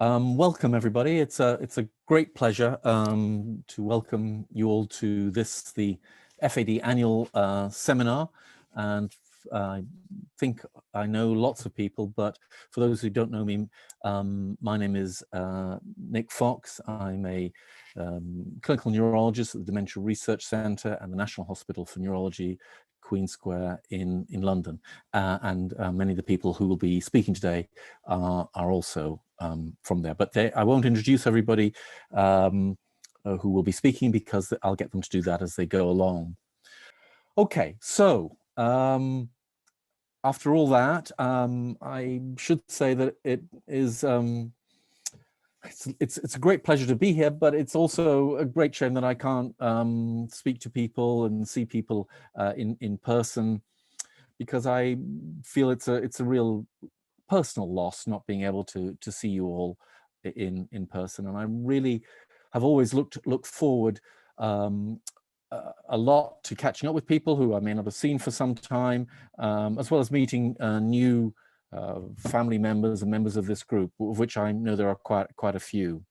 Welcome everybody. It's a great pleasure to welcome you all to the FAD Annual Seminar, and I think I know lots of people, but for those who don't know me, my name is Nick Fox. I'm a clinical neurologist at the Dementia Research Centre and the National Hospital for Neurology, Queen Square in London, and many of the people who will be speaking today are also from there. But I won't introduce everybody who will be speaking, because I'll get them to do that as they go along. Okay, so after all that, I should say that it is it's a great pleasure to be here, but it's also a great shame that I can't speak to people and see people in person, because I feel it's a real personal loss not being able to see you all in person. And I really have always looked forward a lot to catching up with people who I may not have seen for some time, as well as meeting new family members and members of this group, of which I know there are quite a few.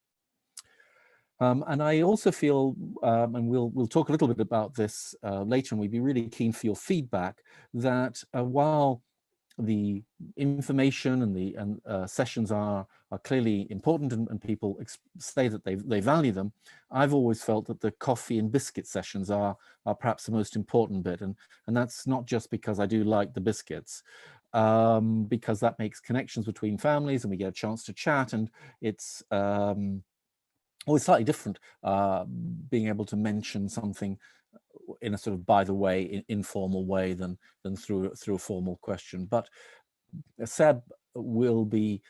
And I also feel, and we'll talk a little bit about this later, and we'd be really keen for your feedback, that while the information and the sessions are clearly important, and people say that they value them, I've always felt that the coffee and biscuit sessions are perhaps the most important bit, and that's not just because I do like the biscuits, because that makes connections between families and we get a chance to chat, and it's always slightly different being able to mention something in a sort of by the way, informal way than through a formal question. But Seb will be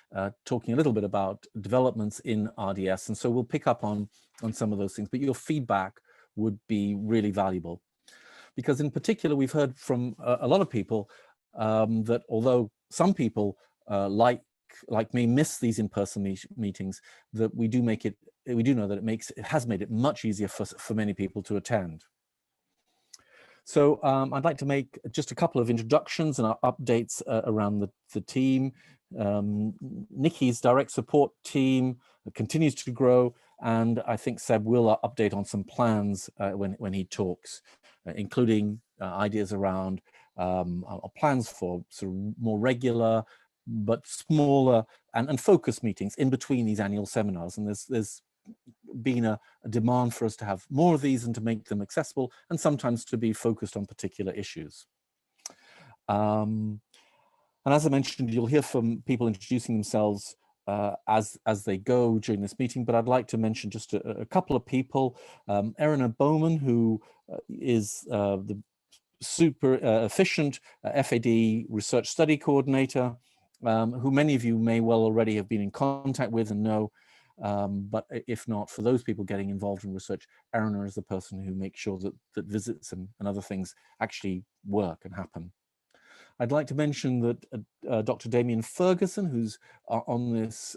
talking a little bit about developments in RDS, and so we'll pick up on some of those things. But your feedback would be really valuable, because in particular we've heard from a lot of people that although some people like me miss these in-person meetings, that we do know that it has made it much easier for many people to attend. So I'd like to make just a couple of introductions and updates around the team. Nikki's direct support team continues to grow, and I think Seb will update on some plans when he talks, including ideas around plans for sort of more regular but smaller and focused meetings in between these annual seminars. And there's been a demand for us to have more of these and to make them accessible, and sometimes to be focused on particular issues. And as I mentioned, you'll hear from people introducing themselves as they go during this meeting, but I'd like to mention just a couple of people. Erin Bowman, who is the super efficient FAD research study coordinator, who many of you may well already have been in contact with and know. But if not, for those people getting involved in research, Erin is the person who makes sure that visits and other things actually work and happen. I'd like to mention that Dr. Damian Ferguson, who's on this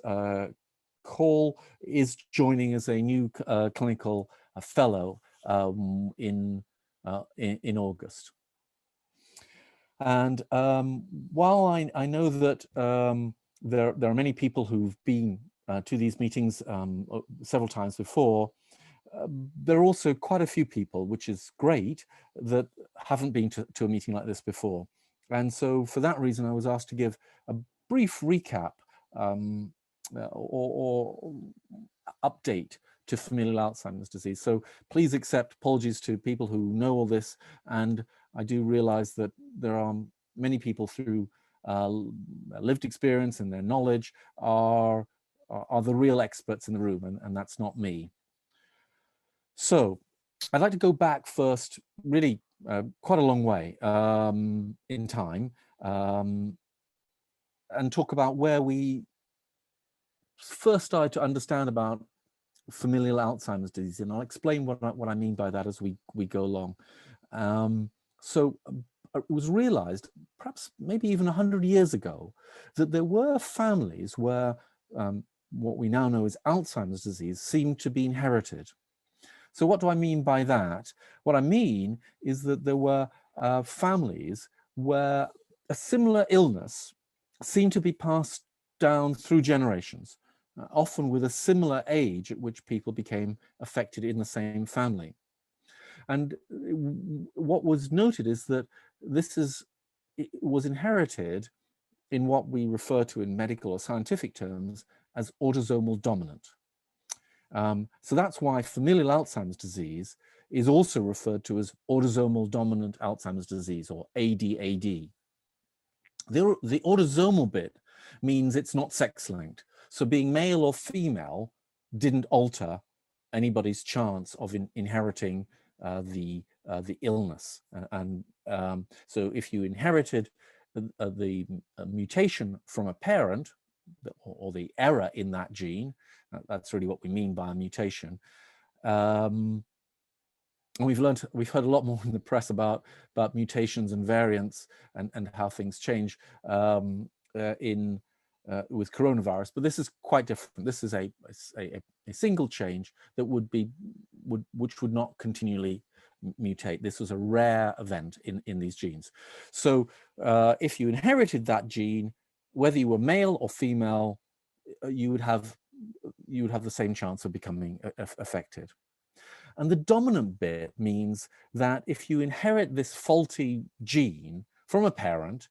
call, is joining as a new clinical fellow in August. And while I know that there are many people who've been to these meetings several times before, there are also quite a few people, which is great, that haven't been to a meeting like this before. And so for that reason, I was asked to give a brief recap or update to familial Alzheimer's disease. So please accept apologies to people who know all this, and I do realize that there are many people through lived experience and their knowledge are the real experts in the room, and that's not me. So I'd like to go back first, really quite a long way in time, and talk about where we first started to understand about familial Alzheimer's disease, and I'll explain what I mean by that as we go along. So it was realized, perhaps maybe even 100 years ago, that there were families where what we now know as Alzheimer's disease seemed to be inherited. So what do I mean by that? What I mean is that there were families where a similar illness seemed to be passed down through generations. often with a similar age at which people became affected in the same family. And what was noted is that it was inherited in what we refer to in medical or scientific terms as autosomal dominant. So that's why familial Alzheimer's disease is also referred to as autosomal dominant Alzheimer's disease, or ADAD. The autosomal bit means it's not sex-linked. So being male or female didn't alter anybody's chance of inheriting the illness. So if you inherited the mutation from a parent, or the error in that gene, that's really what we mean by a mutation. And we've heard a lot more in the press about mutations and variants and how things change with coronavirus, but this is quite different. This is a single change that which would not continually mutate. This was a rare event in these genes. So if you inherited that gene, whether you were male or female, you would have the same chance of becoming affected. And the dominant bit means that if you inherit this faulty gene from a parent,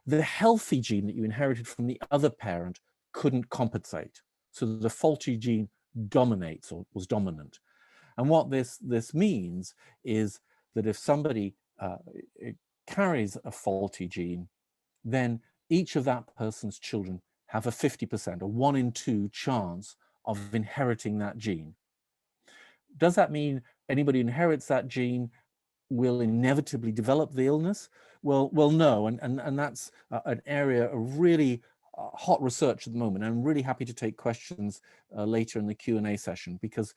the healthy gene that you inherited from the other parent couldn't compensate. So the faulty gene dominates, or was dominant. And what this means is that if somebody carries a faulty gene, then each of that person's children have a 50%, a 1 in 2 chance of inheriting that gene. Does that mean anybody who inherits that gene will inevitably develop the illness? Well, no, and that's an area of really hot research at the moment. I'm really happy to take questions later in the Q&A session, because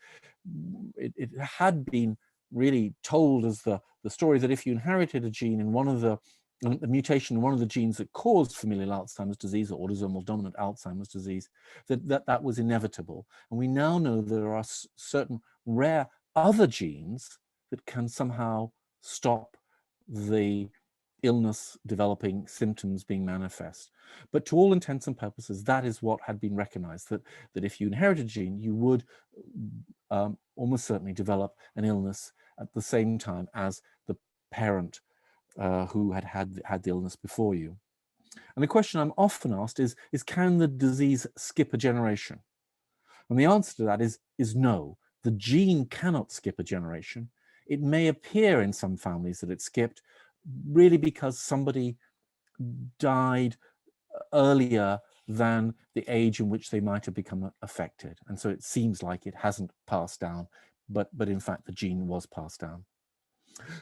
it had been really told as the story that if you inherited a gene in one of the mutation in one of the genes that caused familial Alzheimer's disease, or autosomal dominant Alzheimer's disease, that was inevitable. And we now know there are certain rare other genes that can somehow stop the illness developing, symptoms being manifest. But to all intents and purposes, that is what had been recognized, that if you inherited a gene, you would almost certainly develop an illness at the same time as the parent who had the illness before you. And the question I'm often asked is can the disease skip a generation? And the answer to that is no. The gene cannot skip a generation. It may appear in some families that it skipped, really because somebody died earlier than the age in which they might have become affected. And so it seems like it hasn't passed down, but in fact the gene was passed down.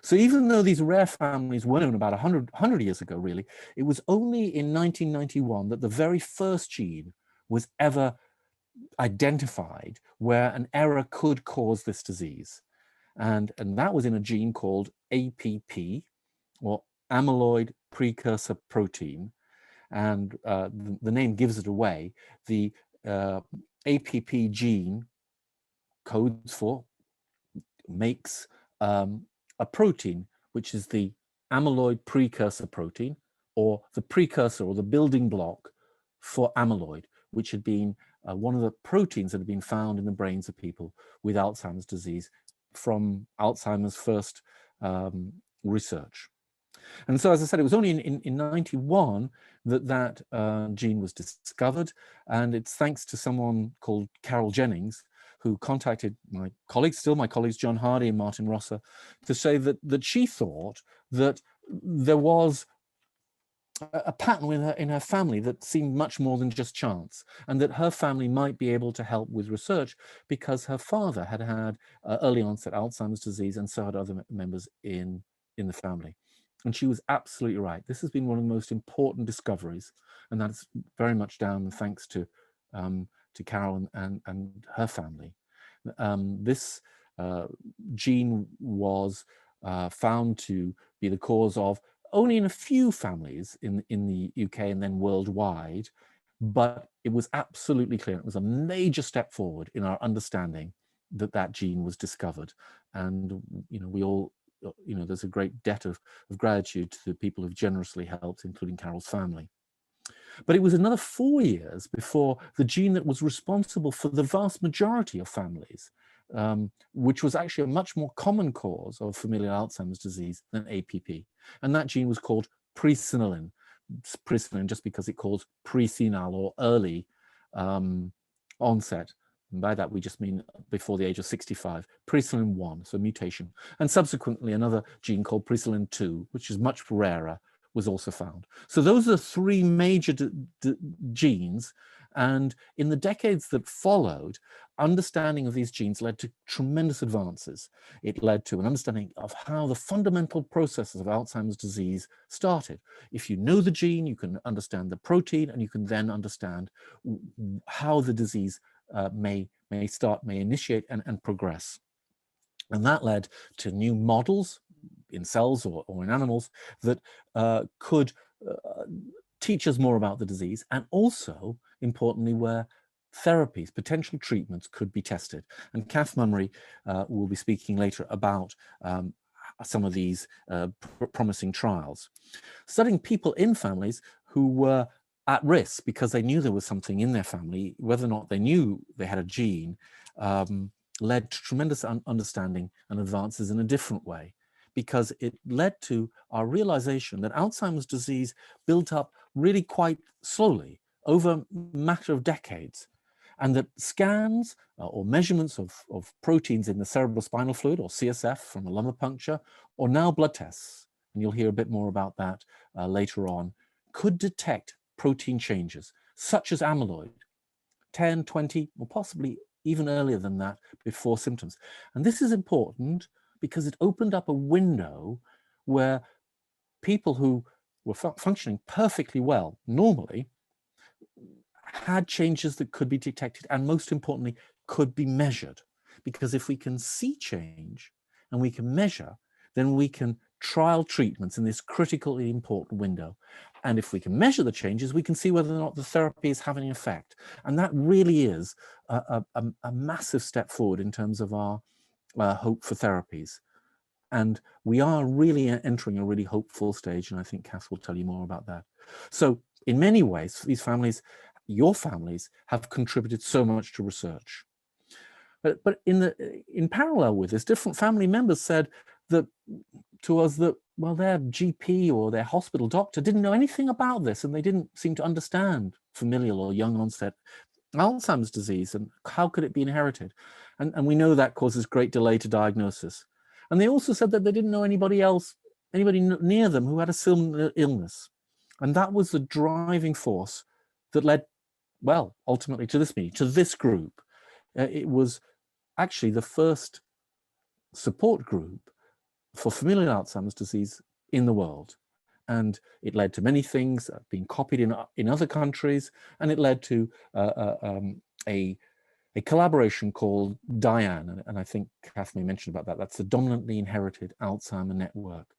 So even though these rare families were known about 100 years ago, really, it was only in 1991 that the very first gene was ever identified where an error could cause this disease. And that was in a gene called APP, or amyloid precursor protein. And the name gives it away. The APP gene makes a protein, which is the amyloid precursor protein, or the precursor or the building block for amyloid, which had been one of the proteins that had been found in the brains of people with Alzheimer's disease from Alzheimer's first research. And so, as I said, it was only in 91 that gene was discovered, and it's thanks to someone called Carol Jennings, who contacted my colleagues, John Hardy and Martin Rosser, to say that she thought that there was a pattern in her family that seemed much more than just chance, and that her family might be able to help with research because her father had early onset Alzheimer's disease, and so had other members in the family. And she was absolutely right. This has been one of the most important discoveries, and that's very much down thanks to Carol and her family. This gene was found to be the cause of only in a few families in the UK and then worldwide, but it was absolutely clear. It was a major step forward in our understanding that gene was discovered. And we all, there's a great debt of gratitude to the people who've generously helped, including Carol's family. But it was another 4 years before the gene that was responsible for the vast majority of families, which was actually a much more common cause of familial Alzheimer's disease than APP. And that gene was called presenilin. Presenilin just because it calls pre-senile or early onset. And by that we just mean before the age of 65. Presenilin 1, so mutation. And subsequently another gene called presenilin 2, which is much rarer, was also found. So those are three major genes, and in the decades that followed, understanding of these genes led to tremendous advances. It led to an understanding of how the fundamental processes of Alzheimer's disease started. If you know the gene, you can understand the protein, and you can then understand how the disease may initiate and progress. And that led to new models in cells or in animals that could teach us more about the disease, and also, importantly, where therapies, potential treatments could be tested. And Kath Mummery will be speaking later about some of these promising trials. Studying people in families who were at risk because they knew there was something in their family, whether or not they knew they had a gene, led to tremendous understanding and advances in a different way, because it led to our realization that Alzheimer's disease built up really quite slowly over a matter of decades, and that scans or measurements of proteins in the cerebrospinal fluid, or CSF, from a lumbar puncture, or now blood tests, and you'll hear a bit more about that later on, could detect protein changes, such as amyloid, 10, 20, or possibly even earlier than that, before symptoms. And this is important because it opened up a window where people who were functioning perfectly well normally had changes that could be detected, and most importantly, could be measured. Because if we can see change and we can measure, then we can trial treatments in this critically important window. And if we can measure the changes, we can see whether or not the therapy is having an effect. And that really is a massive step forward in terms of our hope for therapies. And we are really entering a really hopeful stage, and I think Kath will tell you more about that. So in many ways, these families, your families, have contributed so much to research. But in parallel with this, different family members said that to us that, well, their GP or their hospital doctor didn't know anything about this, and they didn't seem to understand familial or young onset Alzheimer's disease, and how could it be inherited? And we know that causes great delay to diagnosis. And they also said that they didn't know anybody near them who had a similar illness. And that was the driving force that led, well, ultimately to this meeting, to this group. It was actually the first support group for familial Alzheimer's disease in the world. And it led to many things being copied in other countries, and it led to a collaboration called Diane, and I think Kath may mention about that. That's the Dominantly Inherited Alzheimer Network,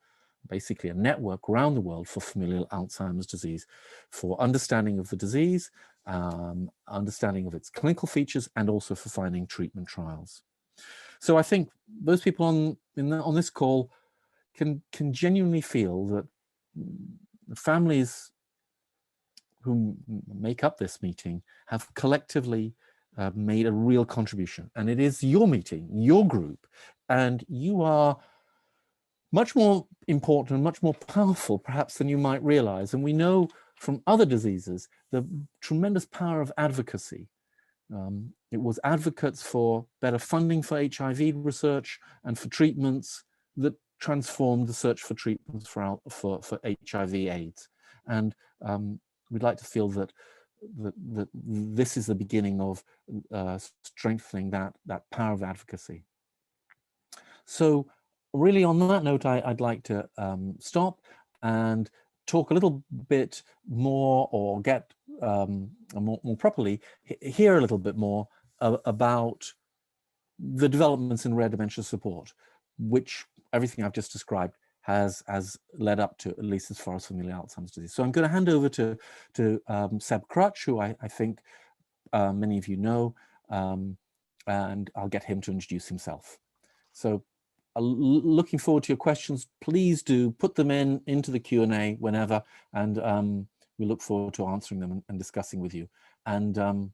basically a network around the world for familial Alzheimer's disease, for understanding of the disease, understanding of its clinical features, and also for finding treatment trials. So I think those people on this call can genuinely feel that the families who make up this meeting have collectively made a real contribution. And it is your meeting, your group, and you are much more important and much more powerful perhaps than you might realize. And we know from other diseases the tremendous power of advocacy. It was advocates for better funding for HIV research and for treatments that transformed the search for treatments for HIV/AIDS. And we'd like to feel that this is the beginning of strengthening that power of advocacy. So really on that note, I'd like to stop and talk a little bit more, or get more properly, hear a little bit more about the developments in rare dementia support, which everything I've just described has led up to, at least as far as familial Alzheimer's disease. So I'm going to hand over to Seb Crutch, who I think many of you know, and I'll get him to introduce himself. So looking forward to your questions. Please do put them into the Q&A whenever, and we look forward to answering them and discussing with you. And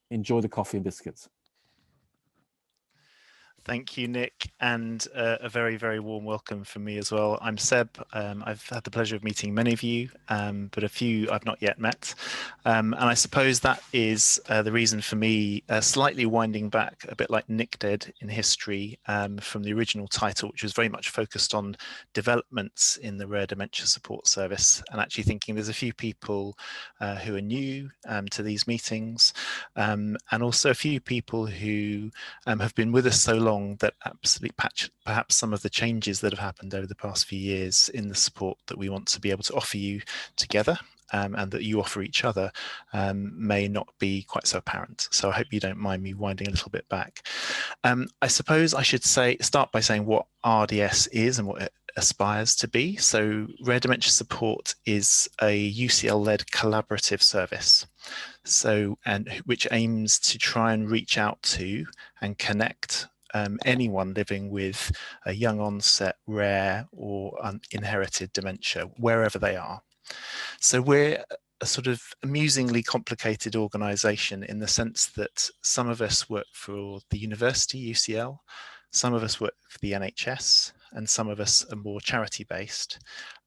enjoy the coffee and biscuits. Thank you, Nick, and a very, very warm welcome from me as well. I'm Seb. I've had the pleasure of meeting many of you, but a few I've not yet met. And I suppose that is the reason for me slightly winding back, a bit like Nick did in history, from the original title, which was very much focused on developments in the rare dementia support service, and actually thinking there's a few people who are new to these meetings, and also a few people who have been with us so long that absolutely perhaps some of the changes that have happened over the past few years in the support that we want to be able to offer you together and that you offer each other may not be quite so apparent. So I hope you don't mind me winding a little bit back. I suppose I should start by saying what RDS is and what it aspires to be. So Rare Dementia Support is a UCL-led collaborative service, which aims to try and reach out to and connect anyone living with a young onset, rare or inherited dementia, wherever they are. So we're a sort of amusingly complicated organisation in the sense that some of us work for the university, UCL, some of us work for the NHS, and some of us are more charity based.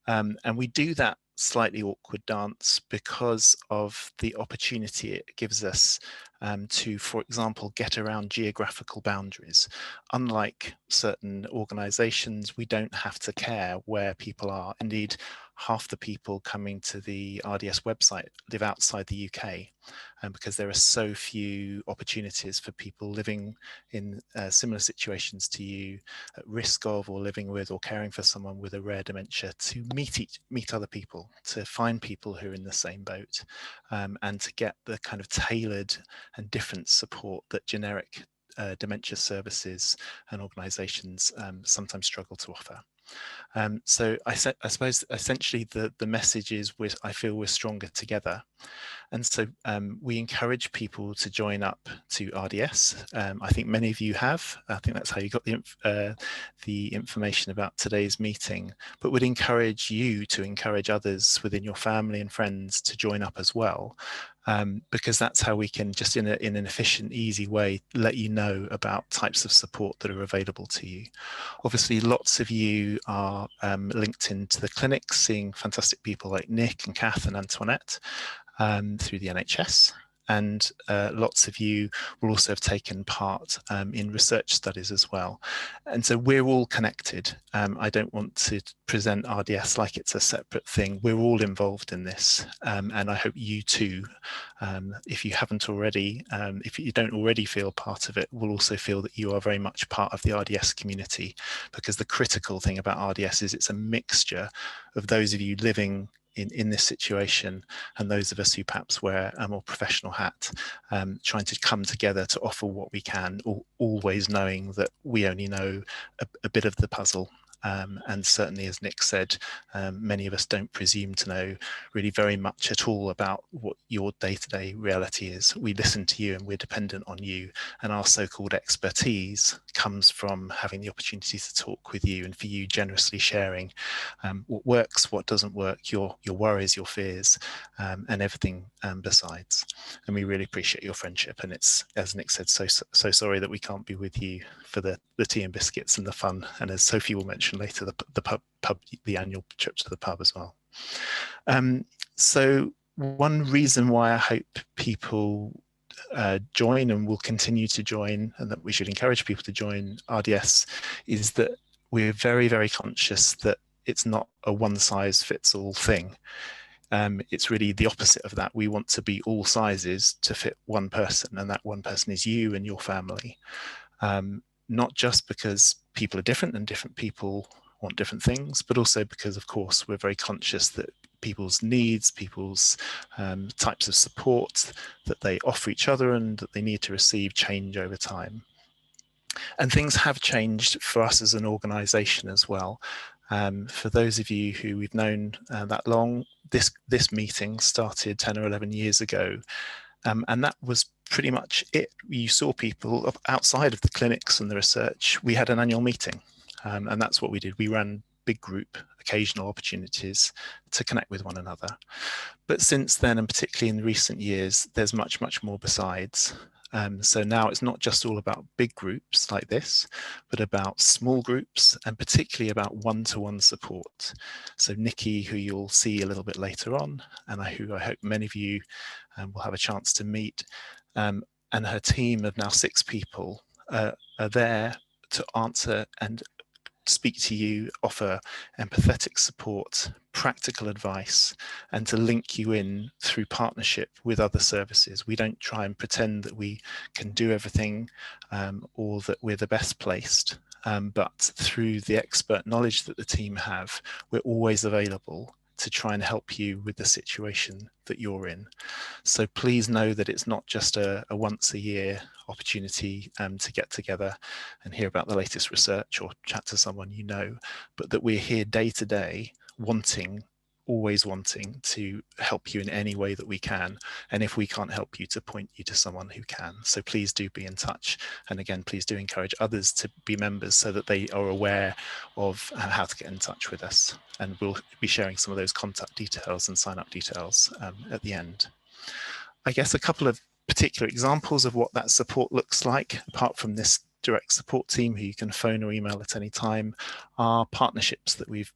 And we do that slightly awkward dance because of the opportunity it gives us to, for example, get around geographical boundaries. Unlike certain organisations, we don't have to care where people are. Indeed, half the people coming to the RDS website live outside the UK, because there are so few opportunities for people living in similar situations to you, at risk of or living with or caring for someone with a rare dementia, to meet other people, to find people who are in the same boat, and to get the kind of tailored and different support that generic dementia services and organisations sometimes struggle to offer. So I suppose essentially the message is I feel we're stronger together. And so we encourage people to join up to RDS. I think many of you have. I think that's how you got the information about today's meeting, but would encourage you to encourage others within your family and friends to join up as well. Because that's how we can just in an efficient, easy way let you know about types of support that are available to you. Obviously, lots of you are linked into the clinics, seeing fantastic people like Nick and Kath and Antoinette through the NHS. And lots of you will also have taken part in research studies as well. And so we're all connected. I don't want to present RDS like it's a separate thing. We're all involved in this. And I hope you too, if you haven't already, if you don't already feel part of it, will also feel that you are very much part of the RDS community, because the critical thing about RDS is it's a mixture of those of you living in this situation and those of us who perhaps wear a more professional hat, trying to come together to offer what we can, always knowing that we only know a bit of the puzzle. And certainly, as Nick said, many of us don't presume to know really very much at all about what your day-to-day reality is. We listen to you and we're dependent on you, and our so-called expertise comes from having the opportunity to talk with you and for you generously sharing what works, what doesn't work, your worries, your fears, and everything besides. And we really appreciate your friendship. And it's, as Nick said, so sorry that we can't be with you for the tea and biscuits and the fun. And as Sophie will mention later, the annual trip to the pub as well. So one reason why I hope people join and will continue to join, and that we should encourage people to join RDS, is that we're very, very conscious that it's not a one-size-fits-all thing. It's really the opposite of that. We want to be all sizes to fit one person, and that one person is you and your family. Not just because people are different and different people want different things, but also because, of course, we're very conscious that people's needs, people's types of support that they offer each other and that they need to receive change over time. And things have changed for us as an organisation as well. For those of you who we've known that long, this meeting started 10 or 11 years ago. And that was pretty much it. You saw people outside of the clinics and the research. We had an annual meeting, and that's what we did. We ran big group, occasional opportunities to connect with one another. But since then, and particularly in recent years, there's much, much more besides. So now it's not just all about big groups like this, but about small groups, and particularly about one-to-one support. So Nikki, who you'll see a little bit later on, and who I hope many of you will have a chance to meet, and her team of now 6 people are there to answer and speak to you, offer empathetic support, practical advice, and to link you in through partnership with other services. We don't try and pretend that we can do everything or that we're the best placed, but through the expert knowledge that the team have, we're always available to try and help you with the situation that you're in. So please know that it's not just a once a year opportunity to get together and hear about the latest research or chat to someone you know, but that we're here day to day always wanting to help you in any way that we can, and if we can't help you, to point you to someone who can. So please do be in touch, and again, please do encourage others to be members so that they are aware of how to get in touch with us, and we'll be sharing some of those contact details and sign up details at the end. I guess a couple of particular examples of what that support looks like, apart from this direct support team who you can phone or email at any time, are partnerships that we've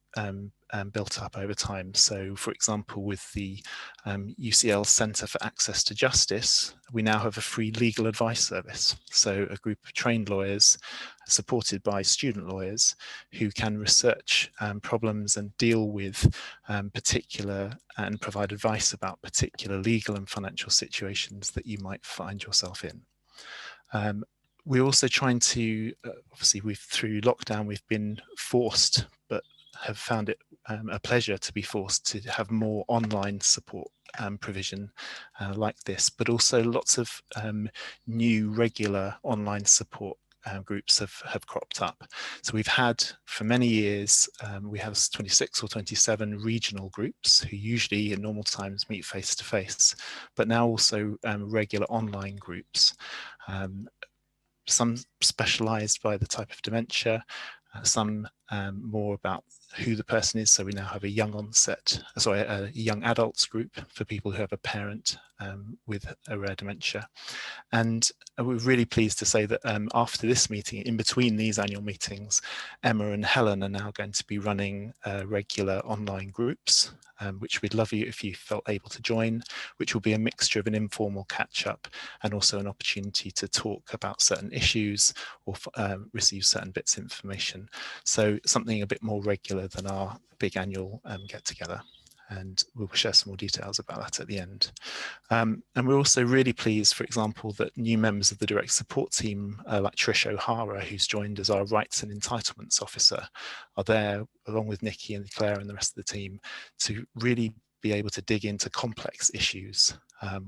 built up over time. So for example, with the UCL Centre for Access to Justice, we now have a free legal advice service. So a group of trained lawyers supported by student lawyers who can research problems and deal with particular and provide advice about particular legal and financial situations that you might find yourself in. We're also trying to, obviously through lockdown, we've been forced, but have found it a pleasure to be forced to have more online support provision like this, but also lots of new regular online support groups have cropped up. So we've had for many years, we have 26 or 27 regional groups who usually in normal times meet face to face, but now also regular online groups. Some specialized by the type of dementia, some more about who the person is. So we now have a a young adults group for people who have a parent with a rare dementia. And we're really pleased to say that after this meeting, in between these annual meetings, Emma and Helen are now going to be running regular online groups, which we'd love you if you felt able to join, which will be a mixture of an informal catch up and also an opportunity to talk about certain issues or receive certain bits of information. So something a bit more regular than our big annual get together. And we'll share some more details about that at the end. And we're also really pleased, for example, that new members of the direct support team, like Trish O'Hara, who's joined as our Rights and Entitlements Officer, are there along with Nikki and Claire and the rest of the team to really be able to dig into complex issues,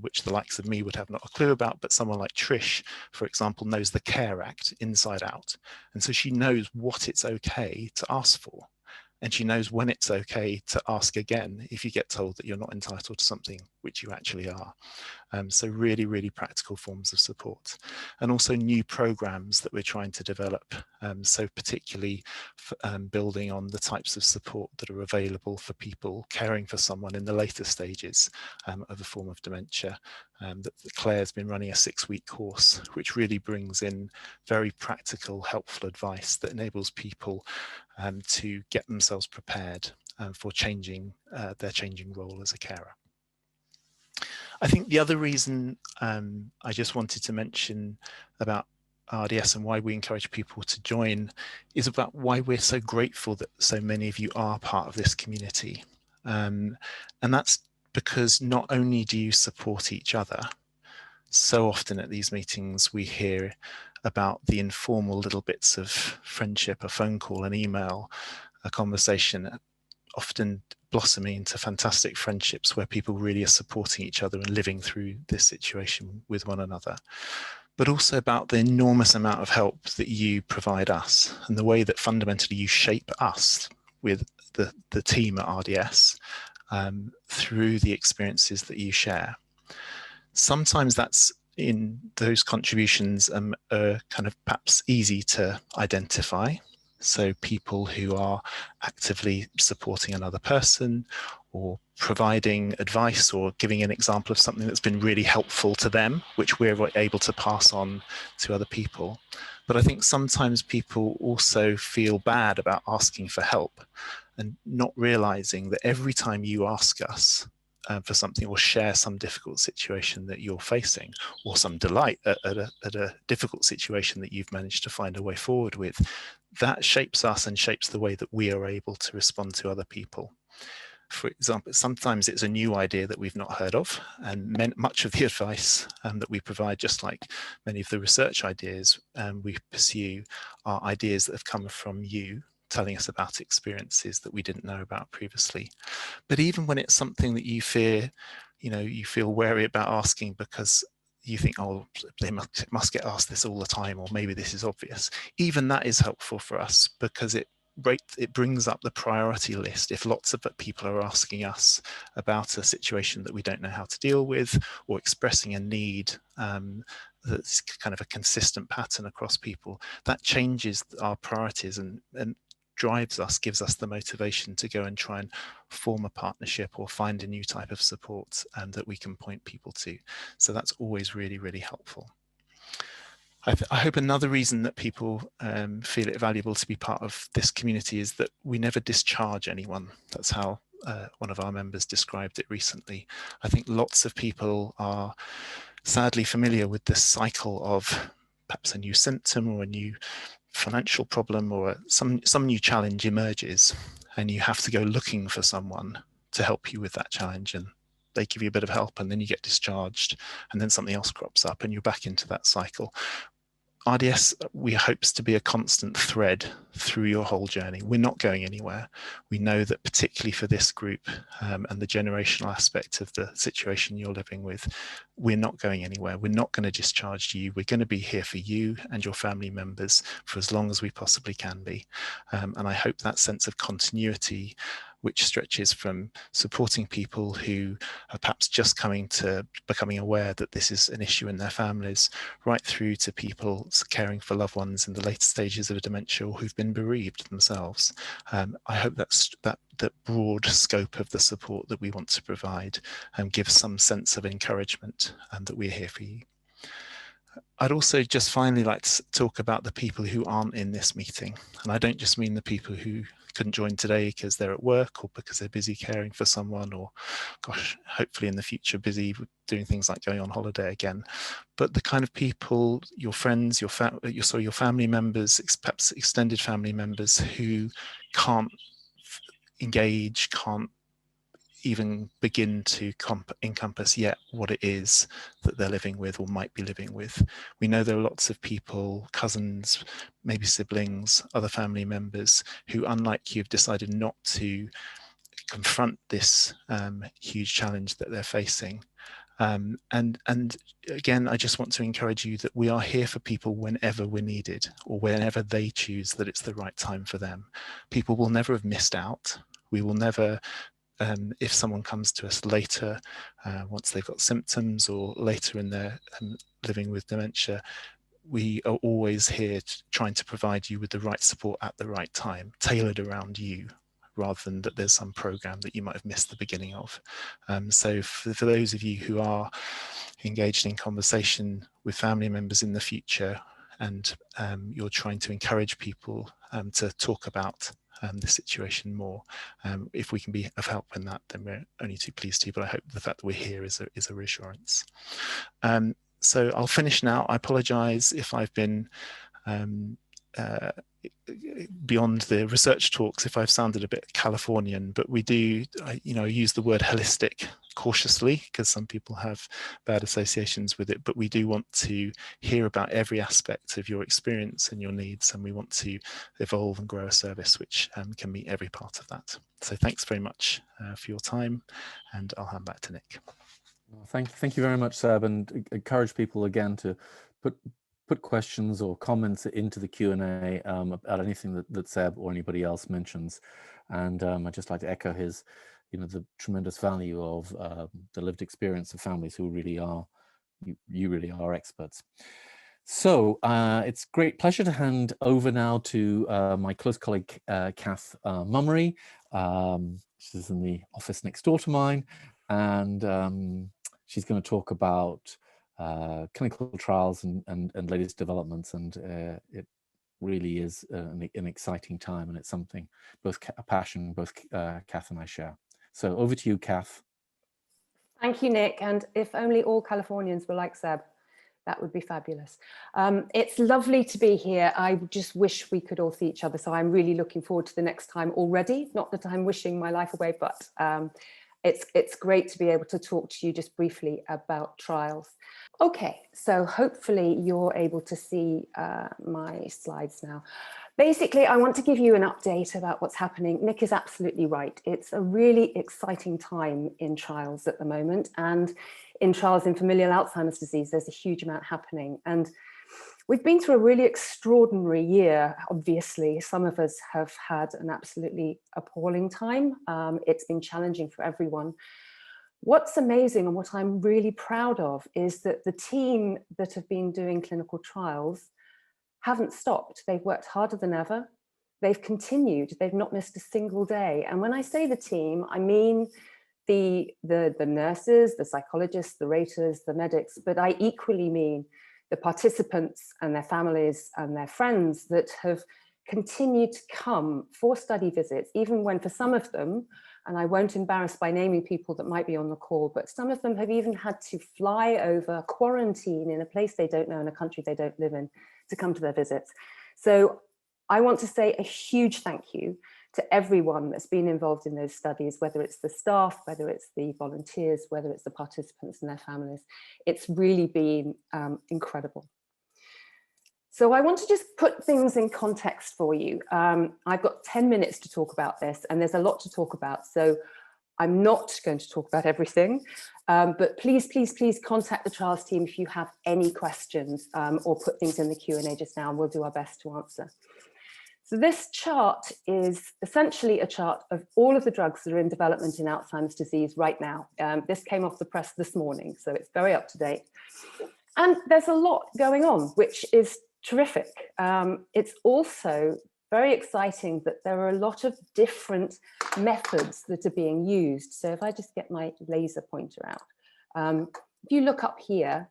which the likes of me would have not a clue about, but someone like Trish, for example, knows the Care Act inside out. And so she knows what it's okay to ask for. And she knows when it's okay to ask again if you get told that you're not entitled to something which you actually are. So really, really practical forms of support. And also new programs that we're trying to develop. So particularly building on the types of support that are available for people caring for someone in the later stages of a form of dementia. That Claire's been running a 6-week course, which really brings in very practical, helpful advice that enables people to get themselves prepared for their changing role as a carer. I think the other reason I just wanted to mention about RDS and why we encourage people to join is about why we're so grateful that so many of you are part of this community. And that's because not only do you support each other, so often at these meetings we hear about the informal little bits of friendship, a phone call, an email, a conversation, often blossoming into fantastic friendships where people really are supporting each other and living through this situation with one another, but also about the enormous amount of help that you provide us and the way that fundamentally you shape us with the team at RDS through the experiences that you share. Sometimes that's in those contributions are kind of perhaps easy to identify. So people who are actively supporting another person or providing advice or giving an example of something that's been really helpful to them, which we're able to pass on to other people. But I think sometimes people also feel bad about asking for help and not realizing that every time you ask us for something or share some difficult situation that you're facing, or some delight at a difficult situation that you've managed to find a way forward with, that shapes us and shapes the way that we are able to respond to other people. For example, sometimes it's a new idea that we've not heard of, and much of the advice that we provide, just like many of the research ideas we pursue, are ideas that have come from you telling us about experiences that we didn't know about previously. But even when it's something that you fear, you feel wary about asking because you think, oh, they must get asked this all the time, or maybe this is obvious. Even that is helpful for us because it brings up the priority list. If lots of people are asking us about a situation that we don't know how to deal with, or expressing a need that's kind of a consistent pattern across people, that changes our priorities and drives us, gives us the motivation to go and try and form a partnership or find a new type of support that we can point people to. So that's always really, really helpful. I hope another reason that people feel it valuable to be part of this community is that we never discharge anyone. That's how one of our members described it recently. I think lots of people are sadly familiar with this cycle of perhaps a new symptom or a new financial problem or some new challenge emerges, and you have to go looking for someone to help you with that challenge, and they give you a bit of help, and then you get discharged, and then something else crops up and you're back into that cycle. RDS, we hopes to be a constant thread through your whole journey. We're not going anywhere. We know that particularly for this group and the generational aspect of the situation you're living with, we're not going anywhere. We're not going to discharge you. We're going to be here for you and your family members for as long as we possibly can be. And I hope that sense of continuity, which stretches from supporting people who are perhaps just becoming aware that this is an issue in their families, right through to people caring for loved ones in the later stages of dementia or who've been bereaved themselves. I hope that broad scope of the support that we want to provide gives some sense of encouragement and that we're here for you. I'd also just finally like to talk about the people who aren't in this meeting. And I don't just mean the people who couldn't join today because they're at work or because they're busy caring for someone, or gosh, hopefully in the future busy doing things like going on holiday again, but the kind of people, your friends, your family members, perhaps extended family members who can't engage, can't even begin to encompass yet what it is that they're living with or might be living with. We know there are lots of people, cousins, maybe siblings, other family members who, unlike you, have decided not to confront this huge challenge that they're facing. And again, I just want to encourage you that we are here for people whenever we're needed, or whenever they choose that it's the right time for them. People will never have missed out. We will never, if someone comes to us later, once they've got symptoms or later in their living with dementia, we are always here trying to provide you with the right support at the right time, tailored around you, rather than that there's some program that you might have missed the beginning of. So for those of you who are engaged in conversation with family members in the future, and you're trying to encourage people to talk about the situation more, if we can be of help in that, then we're only too pleased to. But I hope the fact that we're here is a reassurance. So I'll finish now. I apologize if I've been beyond the research talks, if I've sounded a bit Californian, but we do, use the word holistic cautiously because some people have bad associations with it, but we do want to hear about every aspect of your experience and your needs, and we want to evolve and grow a service which can meet every part of that. So thanks very much for your time, and I'll hand back to Nick. Thank you very much, Seb, and encourage people again to put questions or comments into the Q&A about anything that Seb or anybody else mentions. And I'd just like to echo his, the tremendous value of the lived experience of families who really are, you really are experts. So it's a great pleasure to hand over now to my close colleague, Kath Mummery. She's in the office next door to mine, and she's going to talk about clinical trials and latest developments, and it really is an exciting time, and it's something, a passion both Kath and I share. So over to you, Kath. Thank you, Nick, and if only all Californians were like Seb. That would be fabulous. It's lovely to be here. I just wish we could all see each other. So I'm really looking forward to the next time already. Not that I'm wishing my life away, but it's great to be able to talk to you just briefly about trials. Okay, so hopefully you're able to see my slides now. Basically, I want to give you an update about what's happening. Nick is absolutely right. It's a really exciting time in trials at the moment, and in trials in familial Alzheimer's disease, there's a huge amount happening. And we've been through a really extraordinary year, obviously. Some of us have had an absolutely appalling time. It's been challenging for everyone. What's amazing and what I'm really proud of is that the team that have been doing clinical trials haven't stopped. They've worked harder than ever. They've continued. They've not missed a single day. And when I say the team, I mean the nurses, the psychologists, the raters, the medics, but I equally mean the participants and their families and their friends that have continued to come for study visits, even when for some of them, and I won't embarrass by naming people that might be on the call, but some of them have even had to fly over, quarantine in a place they don't know, in a country they don't live in, to come to their visits. So I want to say a huge thank you to everyone that's been involved in those studies, whether it's the staff, whether it's the volunteers, whether it's the participants and their families. It's really been incredible. So I want to just put things in context for you. I've got 10 minutes to talk about this, and there's a lot to talk about. So I'm not going to talk about everything, but please, please, please contact the trials team if you have any questions, or put things in the Q&A just now, and we'll do our best to answer. So this chart is essentially a chart of all of the drugs that are in development in Alzheimer's disease right now. This came off the press this morning, so it's very up to date. And there's a lot going on, which is terrific. It's also very exciting that there are a lot of different methods that are being used. So if I just get my laser pointer out, if you look up here,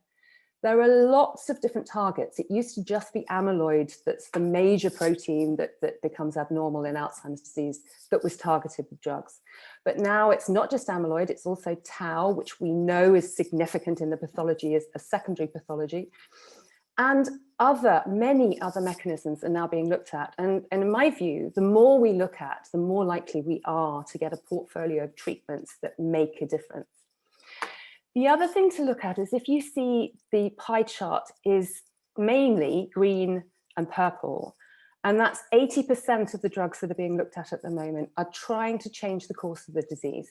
there are lots of different targets. It used to just be amyloid, that's the major protein that becomes abnormal in Alzheimer's disease, that was targeted with drugs. But now it's not just amyloid, it's also tau, which we know is significant in the pathology as a secondary pathology. And many other mechanisms are now being looked at. And in my view, the more we look at, the more likely we are to get a portfolio of treatments that make a difference. The other thing to look at is if you see the pie chart is mainly green and purple, and that's 80% of the drugs that are being looked at the moment are trying to change the course of the disease.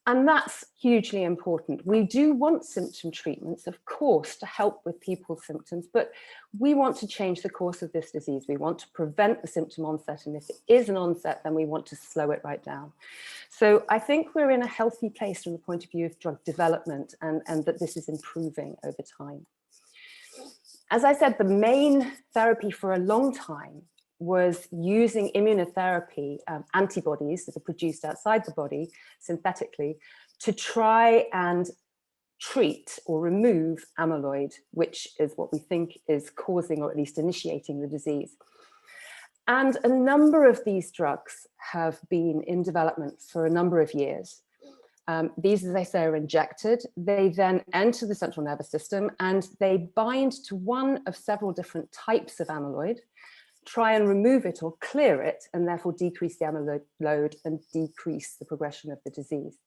And that's hugely important. We do want symptom treatments, of course, to help with people's symptoms, but we want to change the course of this disease. We want to prevent the symptom onset, and if it is an onset, then we want to slow it right down. So I think we're in a healthy place from the point of view of drug development, and that this is improving over time. As I said, the main therapy for a long time was using immunotherapy, antibodies that are produced outside the body synthetically, to try and treat or remove amyloid, which is what we think is causing or at least initiating the disease. And a number of these drugs have been in development for a number of years. These, as I say, are injected. They then enter the central nervous system, and they bind to one of several different types of amyloid, try and remove it or clear it, and therefore decrease the amyloid load and decrease the progression of the disease.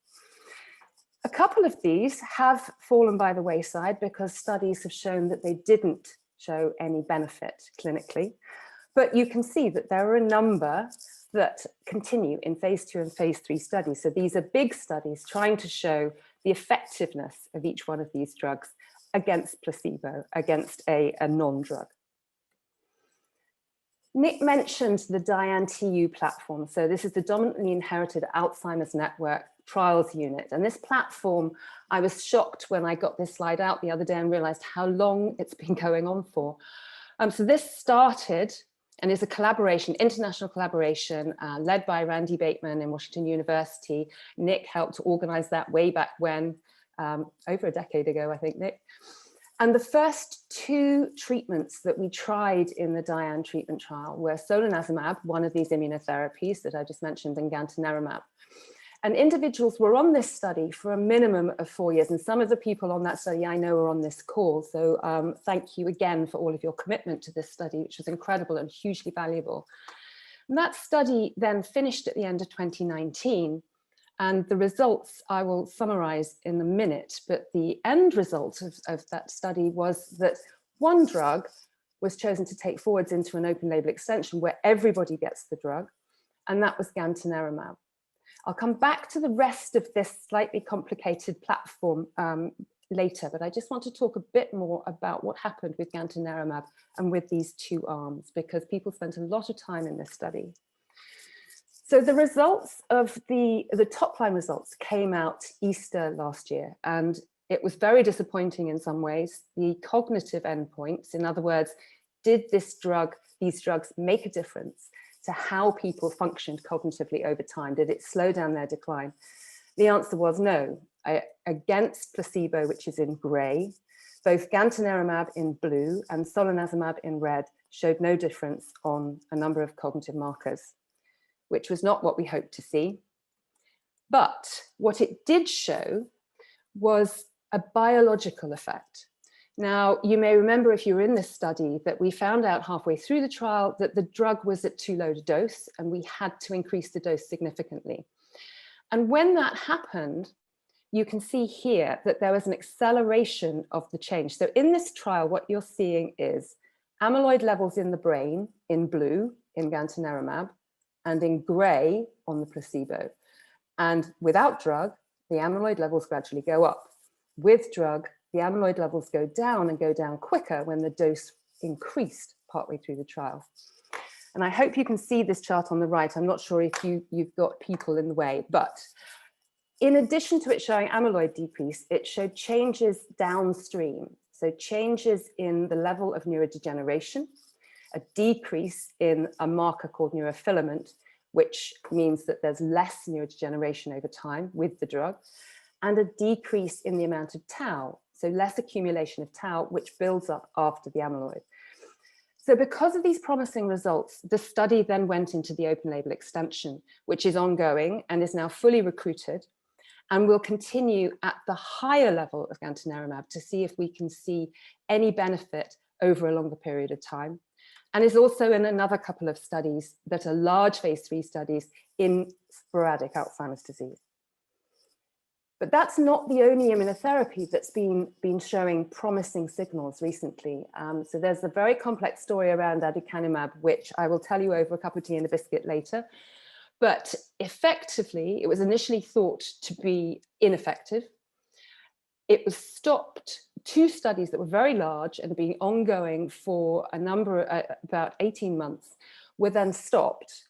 A couple of these have fallen by the wayside because studies have shown that they didn't show any benefit clinically. But you can see that there are a number that continue in phase 2 and phase 3 studies. So these are big studies trying to show the effectiveness of each one of these drugs against placebo, against a non-drug. Nick mentioned the Diane TU platform. So this is the dominantly inherited Alzheimer's network trials unit. And this platform, I was shocked when I got this slide out the other day and realized how long it's been going on for. So this started and is a collaboration, international collaboration, led by Randy Bateman in Washington University. Nick helped to organize that way back when, over a decade ago, I think, Nick. And the first two treatments that we tried in the Diane treatment trial were solanezumab, one of these immunotherapies that I just mentioned, and gantenerumab. And individuals were on this study for a minimum of 4 years. And some of the people on that study I know are on this call. So thank you again for all of your commitment to this study, which was incredible and hugely valuable. And that study then finished at the end of 2019. And the results I will summarize in a minute, but the end result of that study was that one drug was chosen to take forwards into an open label extension where everybody gets the drug, and that was gantenerumab. I'll come back to the rest of this slightly complicated platform later, but I just want to talk a bit more about what happened with gantenerumab and with these two arms, because people spent a lot of time in this study. So the results of the top line results came out Easter last year, and it was very disappointing in some ways. The cognitive endpoints, in other words, did these drugs make a difference to how people functioned cognitively over time? Did it slow down their decline? The answer was no. Against placebo, which is in gray, both gantenerumab in blue and solanezumab in red showed no difference on a number of cognitive markers, which was not what we hoped to see. But what it did show was a biological effect. Now, you may remember if you were in this study that we found out halfway through the trial that the drug was at too low a dose and we had to increase the dose significantly. And when that happened, you can see here that there was an acceleration of the change. So in this trial, what you're seeing is amyloid levels in the brain in blue in gantenerumab and in gray on the placebo. And without drug, the amyloid levels gradually go up. With drug, the amyloid levels go down and go down quicker when the dose increased partway through the trial. And I hope you can see this chart on the right. I'm not sure if you've got people in the way, but in addition to it showing amyloid decrease, it showed changes downstream. So changes in the level of neurodegeneration, a decrease in a marker called neurofilament, which means that there's less neurodegeneration over time with the drug, and a decrease in the amount of tau, so less accumulation of tau, which builds up after the amyloid. So because of these promising results, the study then went into the open label extension, which is ongoing and is now fully recruited, and will continue at the higher level of gantenerumab to see if we can see any benefit over a longer period of time, and is also in another couple of studies that are large phase 3 studies in sporadic Alzheimer's disease. But that's not the only immunotherapy that's been showing promising signals recently. So there's a very complex story around aducanumab, which I will tell you over a cup of tea and a biscuit later. But effectively, it was initially thought to be ineffective. It was stopped. 2 studies that were very large and been ongoing for a number, about 18 months, were then stopped.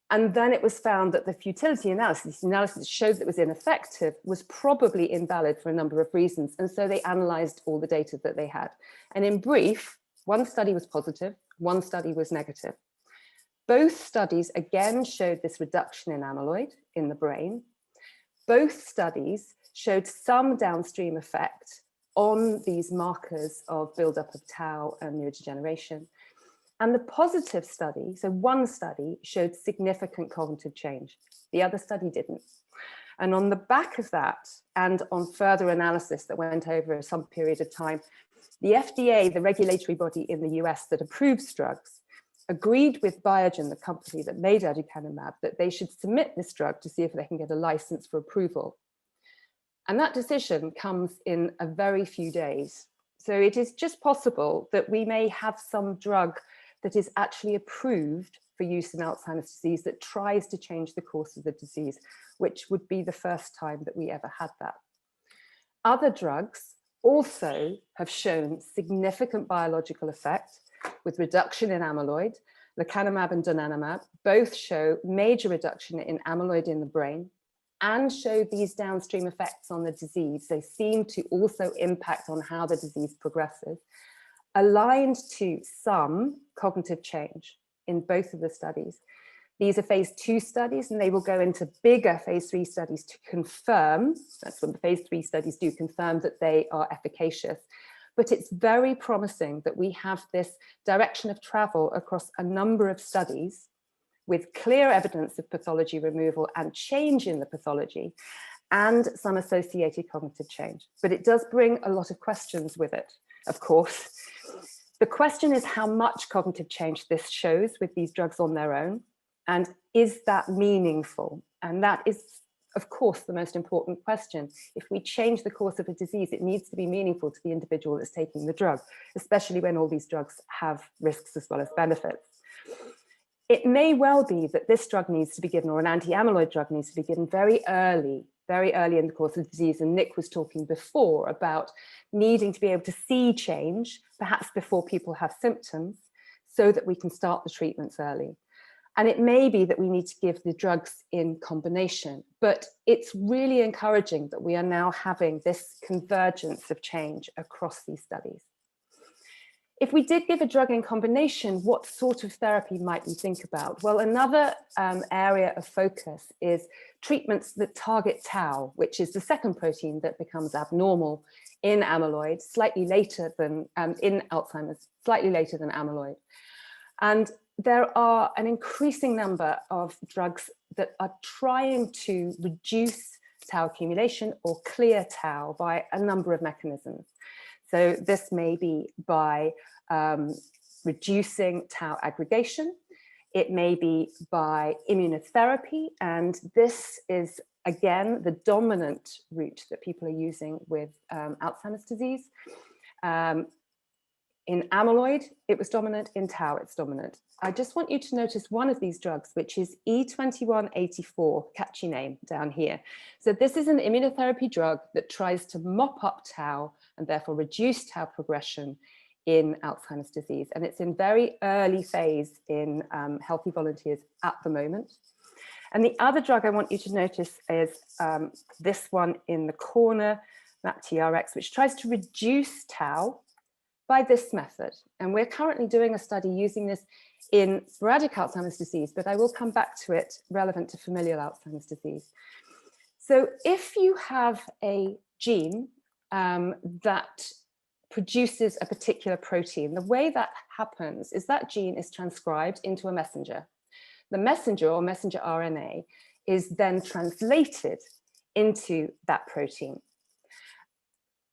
And then it was found that the futility analysis showed that it was ineffective, was probably invalid for a number of reasons. And so they analyzed all the data that they had. And in brief, 1 study was positive, 1 study was negative. Both studies again showed this reduction in amyloid in the brain. Both studies showed some downstream effect on these markers of buildup of tau and neurodegeneration. And the positive study, so 1 study, showed significant cognitive change. The other study didn't. And on the back of that, and on further analysis that went over some period of time, the FDA, the regulatory body in the US that approves drugs, agreed with Biogen, the company that made aducanumab, that they should submit this drug to see if they can get a license for approval. And that decision comes in a very few days. So it is just possible that we may have some drug that is actually approved for use in Alzheimer's disease that tries to change the course of the disease, which would be the first time that we ever had that. Other drugs also have shown significant biological effect with reduction in amyloid. Lecanemab and donanemab both show major reduction in amyloid in the brain, and show these downstream effects on the disease, they seem to also impact on how the disease progresses, aligned to some cognitive change in both of the studies. These are phase 2 studies, and they will go into bigger phase 3 studies to confirm, that's what the phase 3 studies do, confirm that they are efficacious. But it's very promising that we have this direction of travel across a number of studies with clear evidence of pathology removal and change in the pathology and some associated cognitive change. But it does bring a lot of questions with it, of course. The question is how much cognitive change this shows with these drugs on their own, and is that meaningful? And that is, of course, the most important question. If we change the course of a disease, it needs to be meaningful to the individual that's taking the drug, especially when all these drugs have risks as well as benefits. It may well be that this drug needs to be given, or an anti-amyloid drug needs to be given very early in the course of the disease. And Nick was talking before about needing to be able to see change, perhaps before people have symptoms, so that we can start the treatments early. And it may be that we need to give the drugs in combination, but it's really encouraging that we are now having this convergence of change across these studies. If we did give a drug in combination, what sort of therapy might we think about? Well, another area of focus is treatments that target tau, which is the second protein that becomes abnormal in amyloid, slightly later than in Alzheimer's, slightly later than amyloid. And there are an increasing number of drugs that are trying to reduce tau accumulation or clear tau by a number of mechanisms. So this may be by reducing tau aggregation. It may be by immunotherapy. And this is, again, the dominant route that people are using with Alzheimer's disease. In amyloid, it was dominant. In tau, it's dominant. I just want you to notice one of these drugs, which is E2184, catchy name down here. So this is an immunotherapy drug that tries to mop up tau and therefore reduce tau progression in Alzheimer's disease. And it's in very early phase in healthy volunteers at the moment. And the other drug I want you to notice is this one in the corner, MapTRX, which tries to reduce tau by this method. And we're currently doing a study using this in sporadic Alzheimer's disease, but I will come back to it relevant to familial Alzheimer's disease. So if you have a gene that produces a particular protein, the way that happens is that gene is transcribed into a messenger. The messenger or messenger RNA is then translated into that protein.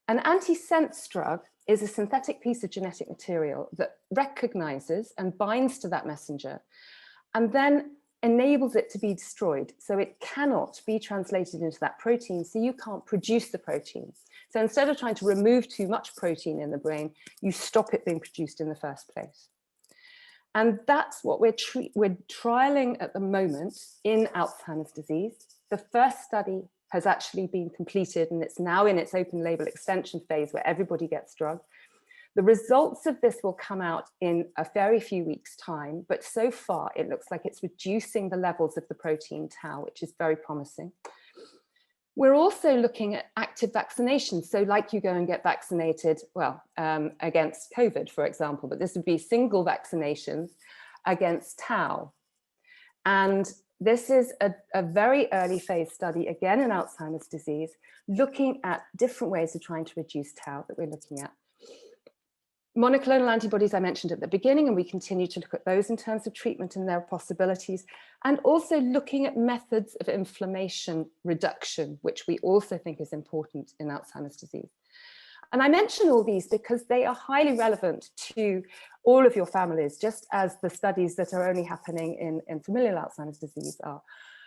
An antisense drug is a synthetic piece of genetic material that recognizes and binds to that messenger and then enables it to be destroyed. So it cannot be translated into that protein, so you can't produce the protein. So instead of trying to remove too much protein in the brain, you stop it being produced in the first place. And that's what we're trialing at the moment in Alzheimer's disease. The first study has actually been completed, and it's now in its open label extension phase where everybody gets drug. The results of this will come out in a very few weeks' time, but so far it looks like it's reducing the levels of the protein tau, which is very promising. We're also looking at active vaccinations. So like you go and get vaccinated, well, against COVID, for example, but this would be single vaccinations against tau. And this is a very early phase study, again in Alzheimer's disease, looking at different ways of trying to reduce tau that we're looking at. Monoclonal antibodies I mentioned at the beginning, and we continue to look at those in terms of treatment and their possibilities, and also looking at methods of inflammation reduction, which we also think is important in Alzheimer's disease. And I mention all these because they are highly relevant to all of your families, just as the studies that are only happening in familial Alzheimer's disease are.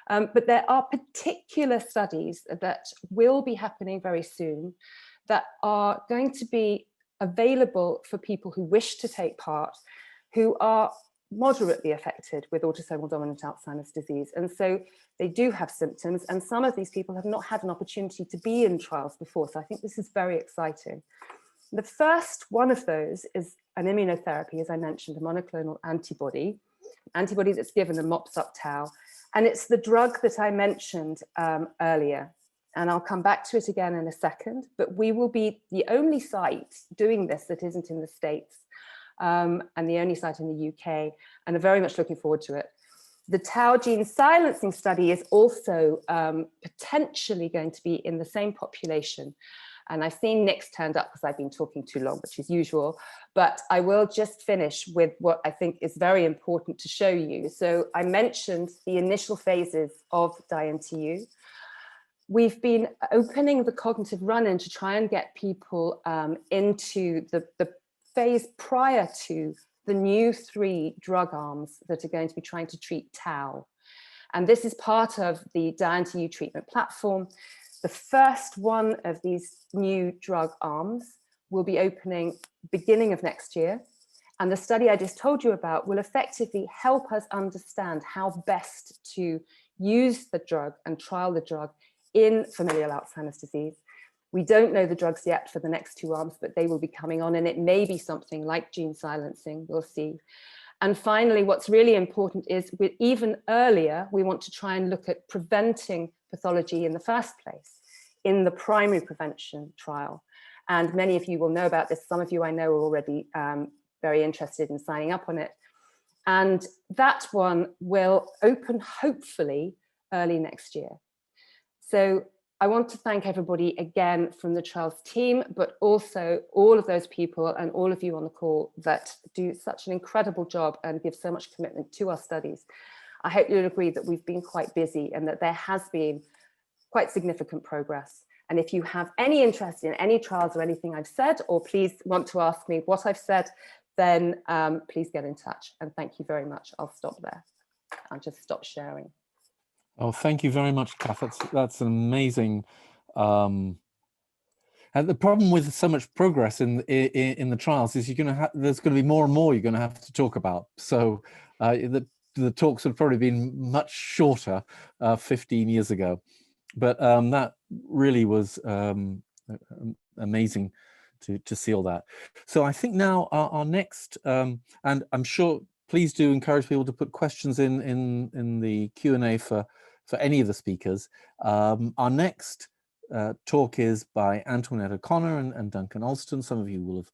But there are particular studies that will be happening very soon that are going to be available for people who wish to take part, who are moderately affected with autosomal dominant Alzheimer's disease. And so they do have symptoms, and some of these people have not had an opportunity to be in trials before. So I think this is very exciting. The first one of those is an immunotherapy, as I mentioned, a monoclonal antibody that's given and mops up tau. And it's the drug that I mentioned earlier. And I'll come back to it again in a second, but we will be the only site doing this that isn't in the States, and the only site in the UK, and are very much looking forward to it. The tau gene silencing study is also potentially going to be in the same population. And I've seen Nick's turned up because I've been talking too long, which is usual, but I will just finish with what I think is very important to show you. So I mentioned the initial phases of DIAN-TU. We've been opening the cognitive run-in to try and get people into the phase prior to the new 3 drug arms that are going to be trying to treat tau. And this is part of the DIAN-TU treatment platform. The first one of these new drug arms will be opening beginning of next year. And the study I just told you about will effectively help us understand how best to use the drug and trial the drug in familial Alzheimer's disease. We don't know the drugs yet for the next 2 arms, but they will be coming on, and it may be something like gene silencing, we'll see. And finally, what's really important is even earlier, we want to try and look at preventing pathology in the first place, in the primary prevention trial. And many of you will know about this. Some of you I know are already very interested in signing up on it. And that one will open hopefully early next year. So I want to thank everybody again from the trials team, but also all of those people and all of you on the call that do such an incredible job and give so much commitment to our studies. I hope you'll agree that we've been quite busy and that there has been quite significant progress. And if you have any interest in any trials or anything I've said, or please want to ask me what I've said, then please get in touch. And thank you very much. I'll stop there. I'll just stop sharing. Oh, thank you very much, Kath. That's an amazing. And the problem with so much progress in the trials is there's going to be more and more you're going to have to talk about. So the talks have probably been much shorter 15 years ago, but that really was amazing to see all that. So I think now our next, and I'm sure, please do encourage people to put questions in the Q&A for any of the speakers. Our next talk is by Antoinette O'Connor and Duncan Alston. Some of you will have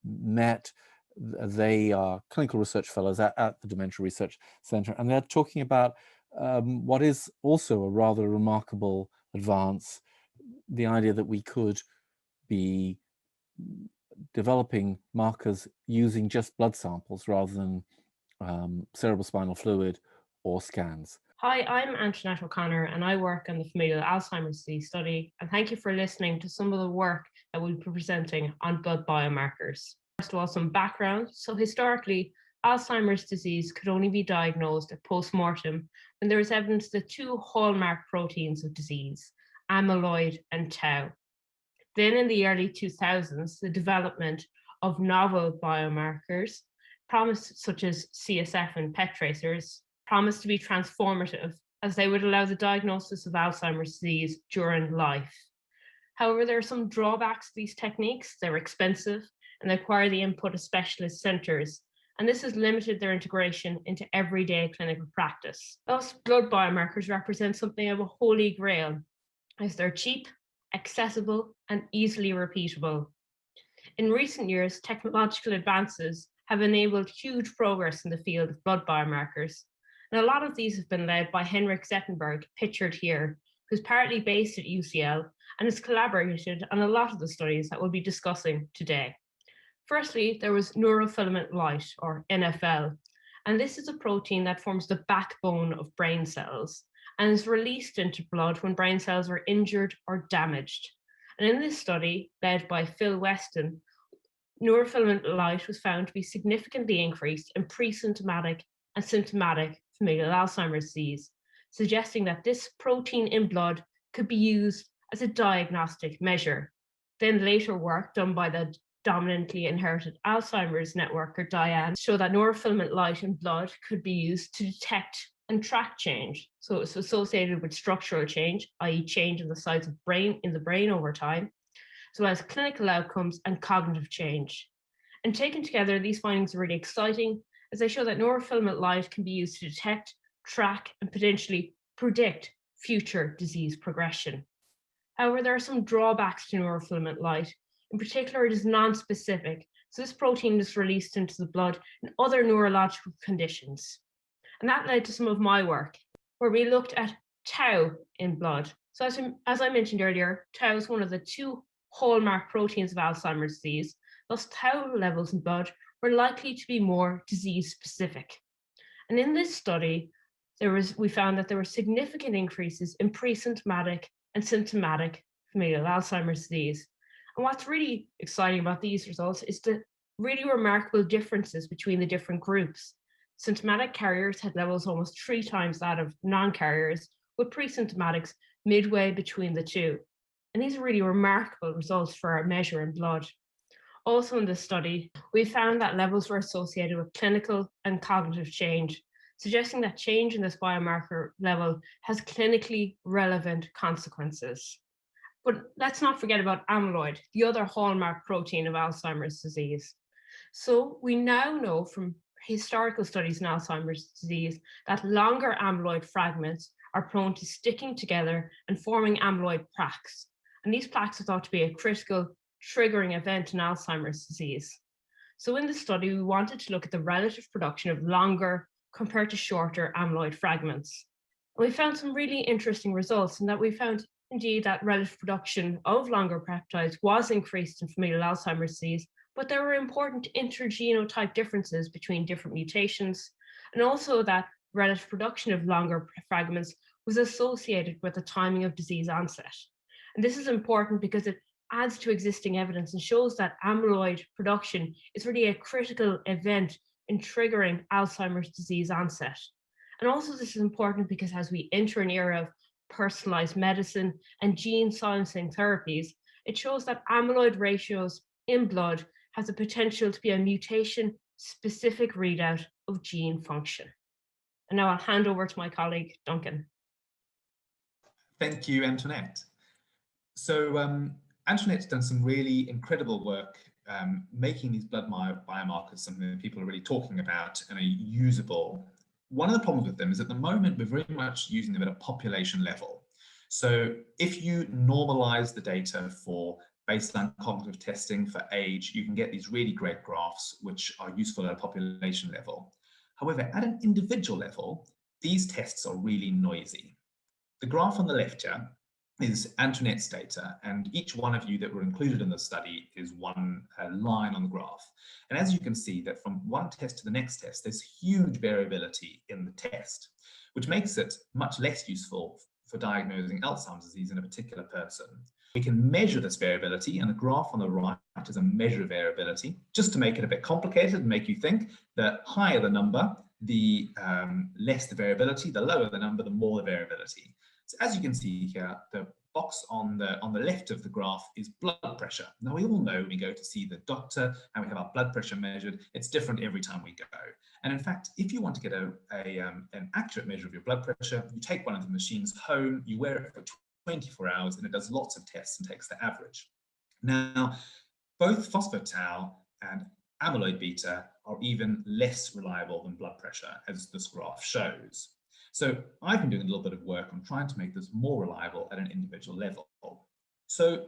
met. They are clinical research fellows at the Dementia Research Centre, and they're talking about what is also a rather remarkable advance, the idea that we could be developing markers using just blood samples rather than cerebrospinal fluid or scans. Hi, I'm Antoinette O'Connor and I work on the familial Alzheimer's disease study, and thank you for listening to some of the work that we'll be presenting on blood biomarkers. First of all, some background. So historically, Alzheimer's disease could only be diagnosed at post-mortem when there is evidence that 2 hallmark proteins of disease, amyloid and tau. Then in the early 2000s, the development of novel biomarkers promised, such as CSF and PET tracers, promised to be transformative as they would allow the diagnosis of Alzheimer's disease during life. However, there are some drawbacks to these techniques. They're expensive and they require the input of specialist centres, and this has limited their integration into everyday clinical practice. Thus, blood biomarkers represent something of a holy grail, as they're cheap, accessible, and easily repeatable. In recent years, technological advances have enabled huge progress in the field of blood biomarkers. And a lot of these have been led by Henrik Zetterberg, pictured here, who's partly based at UCL and has collaborated on a lot of the studies that we'll be discussing today. Firstly, there was neurofilament light, or NFL, and this is a protein that forms the backbone of brain cells and is released into blood when brain cells are injured or damaged. And in this study, led by Phil Weston, neurofilament light was found to be significantly increased in pre-symptomatic and symptomatic familial Alzheimer's disease, suggesting that this protein in blood could be used as a diagnostic measure. Then later work done by the Dominantly Inherited Alzheimer's Network, or Diane, showed that neurofilament light in blood could be used to detect and track change. So it's associated with structural change, i.e. change in the size of the brain over time, as well as clinical outcomes and cognitive change. And taken together, these findings are really exciting, as they show that neurofilament light can be used to detect, track, and potentially predict future disease progression. However, there are some drawbacks to neurofilament light. In particular, it is non-specific, so this protein is released into the blood in other neurological conditions. And that led to some of my work, where we looked at tau in blood. So as I mentioned earlier, tau is one of the 2 hallmark proteins of Alzheimer's disease. Thus, tau levels in blood were likely to be more disease-specific. And in this study, we found that there were significant increases in pre-symptomatic and symptomatic familial Alzheimer's disease. And what's really exciting about these results is the really remarkable differences between the different groups. Symptomatic carriers had levels almost 3 times that of non-carriers, with pre-symptomatics midway between the 2. And these are really remarkable results for our measure in blood. Also in this study, we found that levels were associated with clinical and cognitive change, suggesting that change in this biomarker level has clinically relevant consequences. But let's not forget about amyloid, the other hallmark protein of Alzheimer's disease. So we now know from historical studies in Alzheimer's disease that longer amyloid fragments are prone to sticking together and forming amyloid plaques. And these plaques are thought to be a critical triggering event in Alzheimer's disease. So in this study, we wanted to look at the relative production of longer compared to shorter amyloid fragments. And we found some really interesting results in that we found indeed that relative production of longer peptides was increased in familial Alzheimer's disease, but there were important intergenotype differences between different mutations, and also that relative production of longer fragments was associated with the timing of disease onset. And this is important because it adds to existing evidence and shows that amyloid production is really a critical event in triggering Alzheimer's disease onset. And also this is important because as we enter an era of personalized medicine and gene silencing therapies, it shows that amyloid ratios in blood has the potential to be a mutation-specific readout of gene function. And now I'll hand over to my colleague, Duncan. Thank you, Antoinette. So Antoinette's done some really incredible work making these blood biomarkers something that people are really talking about and are usable. One of the problems with them is at the moment, we're very much using them at a population level. So if you normalize the data for baseline cognitive testing for age, you can get these really great graphs, which are useful at a population level. However, at an individual level, these tests are really noisy. The graph on the left here is Antoinette's data, and each one of you that were included in the study is one line on the graph. And as you can see that from one test to the next test, there's huge variability in the test, which makes it much less useful for diagnosing Alzheimer's disease in a particular person. We can measure this variability, and the graph on the right is a measure of variability, just to make it a bit complicated and make you think the higher the number, the less the variability, the lower the number, the more the variability. So as you can see here, the box on the left of the graph is blood pressure. Now we all know when we go to see the doctor and we have our blood pressure measured, it's different every time we go. And in fact, if you want to get an accurate measure of your blood pressure, you take one of the machines home, you wear it for 24 hours, and it does lots of tests and takes the average. Now, both phospho-tau and amyloid beta are even less reliable than blood pressure, as this graph shows. So I've been doing a little bit of work on trying to make this more reliable at an individual level. So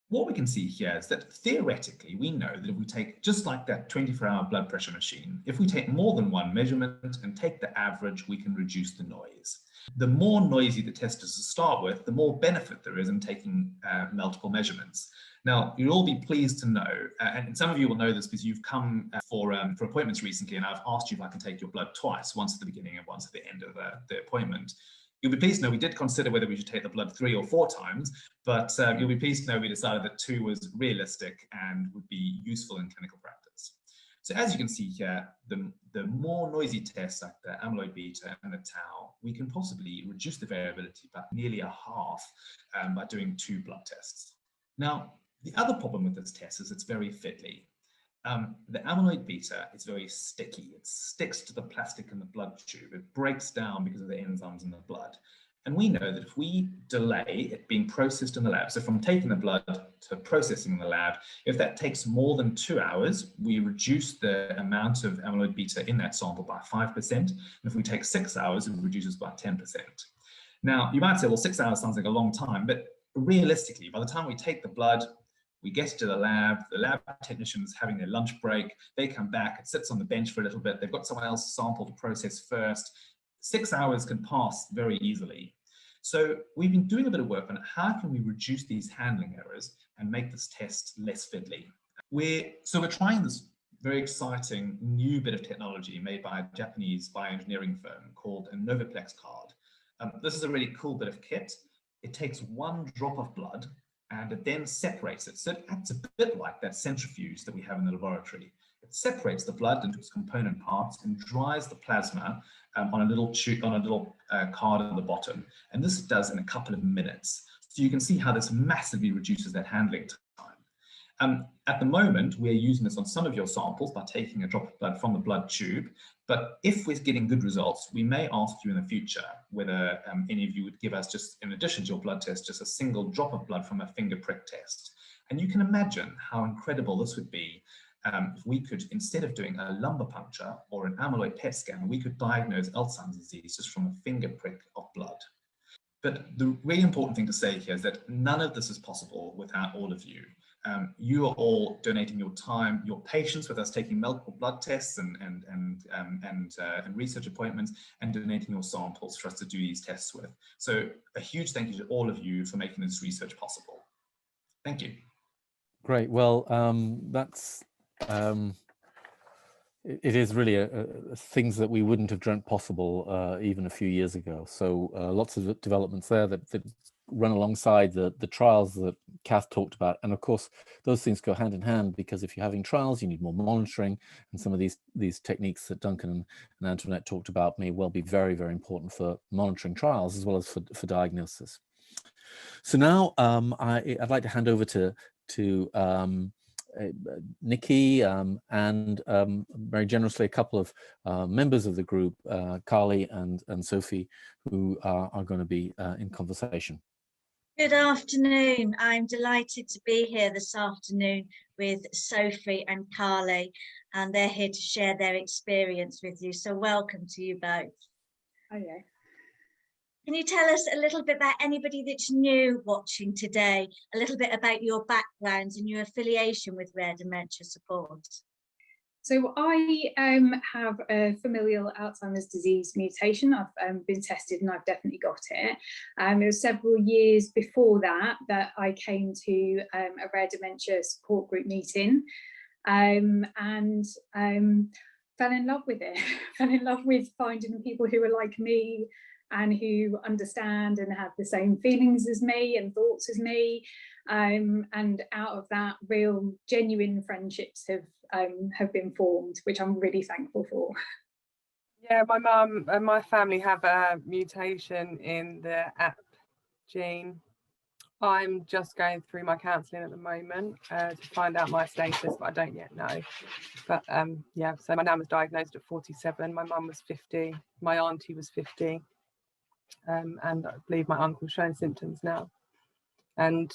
what we can see here is that theoretically, we know that if we take, just like that 24-hour blood pressure machine, if we take more than one measurement and take the average, we can reduce the noise. The more noisy the test is to start with, the more benefit there is in taking multiple measurements. Now, you'll all be pleased to know, and some of you will know this because you've come for appointments recently, and I've asked you if I can take your blood twice, once at the beginning and once at the end of the appointment. You'll be pleased to know we did consider whether we should take the blood 3 or 4 times, but you'll be pleased to know we decided that 2 was realistic and would be useful in clinical practice. So as you can see here, the more noisy tests like the amyloid beta and the tau, we can possibly reduce the variability by nearly a half by doing 2 blood tests. Now, the other problem with this test is it's very fiddly. The amyloid beta is very sticky. It sticks to the plastic in the blood tube. It breaks down because of the enzymes in the blood. And we know that if we delay it being processed in the lab, so from taking the blood to processing in the lab, if that takes more than 2 hours, we reduce the amount of amyloid beta in that sample by 5%. And if we take 6 hours, it reduces by 10%. Now, you might say, well, 6 hours sounds like a long time, but realistically, by the time we take the blood, we get to the lab technician's having their lunch break, they come back, it sits on the bench for a little bit, they've got someone else's sample to process first. 6 hours can pass very easily. So we've been doing a bit of work on how can we reduce these handling errors and make this test less fiddly. We're trying this very exciting new bit of technology made by a Japanese bioengineering firm called a Novaplex card. This is a really cool bit of kit. It takes 1 drop of blood and it then separates it. So it acts a bit like that centrifuge that we have in the laboratory. It separates the blood into its component parts and dries the plasma on a little card at the bottom. And this it does in a couple of minutes. So you can see how this massively reduces that handling time. At the moment, we're using this on some of your samples by taking a drop of blood from the blood tube. But if we're getting good results, we may ask you in the future whether any of you would give us, just in addition to your blood test, just a single drop of blood from a finger prick test. And you can imagine how incredible this would be if we could, instead of doing a lumbar puncture or an amyloid PET scan, we could diagnose Alzheimer's disease just from a finger prick of blood. But the really important thing to say here is that none of this is possible without all of you. You are all donating your time, your patience with us taking multiple blood tests and research appointments, and donating your samples for us to do these tests with. So a huge thank you to all of you for making this research possible. Thank you. Great. Well, that's it is really things that we wouldn't have dreamt possible even a few years ago. So lots of developments there that run alongside the trials that Kath talked about. And of course, those things go hand in hand, because if you're having trials, you need more monitoring. And some of these techniques that Duncan and Antoinette talked about may well be very, very important for monitoring trials as well as for diagnosis. So now I'd like to hand over to Nikki and very generously a couple of members of the group, Carly and Sophie, who are going to be in conversation. Good afternoon. I'm delighted to be here this afternoon with Sophie and Carly, and they're here to share their experience with you. So welcome to you both. Oh, yeah. Can you tell us a little bit about anybody that's new watching today, a little bit about your backgrounds and your affiliation with Rare Dementia Support? So I have a familial Alzheimer's disease mutation. I've been tested and I've definitely got it. It was several years before that I came to a Rare Dementia Support Group meeting and fell in love with it. Fell in love with finding people who are like me and who understand and have the same feelings as me and thoughts as me. And out of that, real genuine friendships have been formed, which I'm really thankful for. Yeah, my mum and my family have a mutation in the AP gene. I'm just going through my counselling at the moment to find out my status, but I don't yet know. But yeah, so my nan was diagnosed at 47, my mum was 50, my auntie was 50, and I believe my uncle's showing symptoms now. And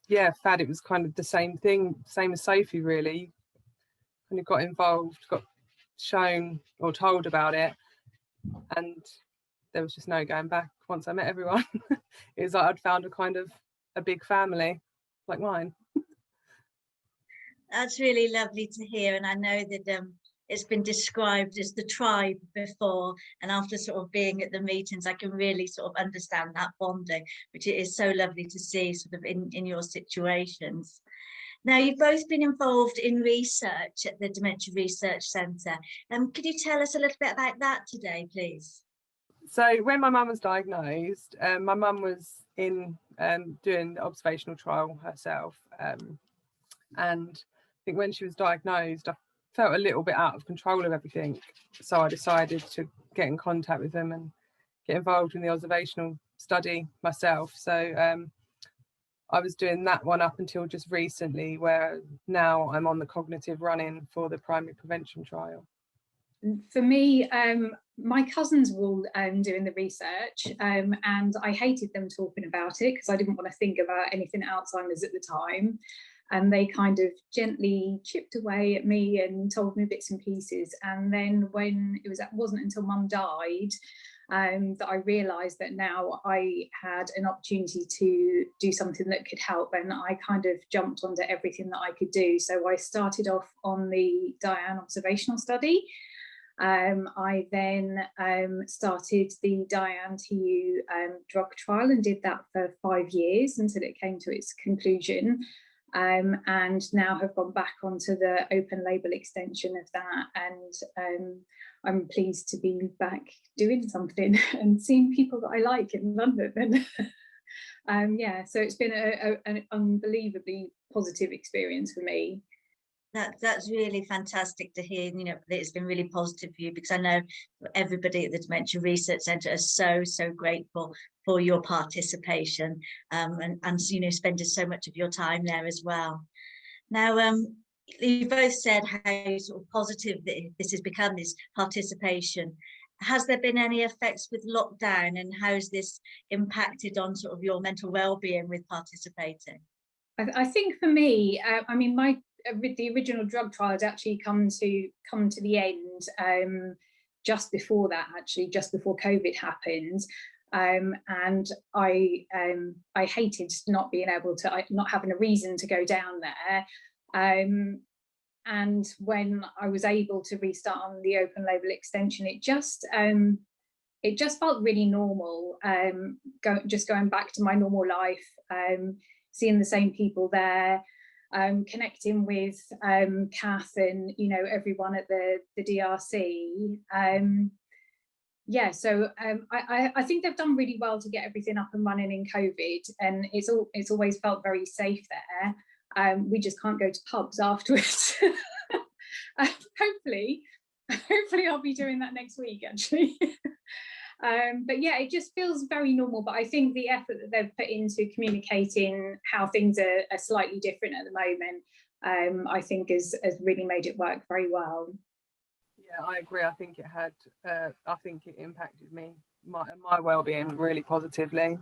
yeah, FAD, it was kind of the same thing, same as Sophie really. Kind of got involved, got shown or told about it, and there was just no going back once I met everyone. It was like I'd found a big family like mine. That's really lovely to hear, and I know that it's been described as the tribe before, and after sort of being at the meetings I can really sort of understand that bonding, which it is so lovely to see sort of in your situations. Now, you've both been involved in research at the Dementia Research Centre. Could you tell us a little bit about that today, please? So when my mum was diagnosed, my mum was in doing the observational trial herself, and I think when she was diagnosed I felt a little bit out of control of everything, so I decided to get in contact with them and get involved in the observational study myself. So I was doing that one up until just recently, where now I'm on the cognitive run-in for the primary prevention trial. For me, my cousins were all doing the research, and I hated them talking about it because I didn't want to think about anything Alzheimer's at the time. And they kind of gently chipped away at me and told me bits and pieces. And then when it wasn't until Mum died that I realised that now I had an opportunity to do something that could help, and I kind of jumped onto everything that I could do. So I started off on the Diane observational study. I then started the Diane TU drug trial and did that for 5 years until it came to its conclusion. And now have gone back onto the open label extension of that, and I'm pleased to be back doing something and seeing people that I like in London. And yeah, so it's been an unbelievably positive experience for me. That's really fantastic to hear, you know, that it's been really positive for you, because I know everybody at the Dementia Research Centre is so grateful for your participation, and you know, spending so much of your time there as well. Now, you both said how sort of positive this has become, this participation. Has there been any effects with lockdown, and how's this impacted on sort of your mental well-being with participating? I think for me, I mean, the original drug trial had actually come to the end just before that, actually, just before COVID happened. And I hated not being able to, not having a reason to go down there. And when I was able to restart on the open label extension, it just felt really normal. Just going back to my normal life, seeing the same people there, connecting with Kath and, you know, everyone at the DRC. Yeah, so I think they've done really well to get everything up and running in COVID, and it's always felt very safe there. We just can't go to pubs afterwards. Hopefully I'll be doing that next week, actually. But yeah, it just feels very normal. But I think the effort that they've put into communicating how things are slightly different at the moment, I think has really made it work very well. Yeah, I agree. I think it had. I think it impacted me, my well-being really positively,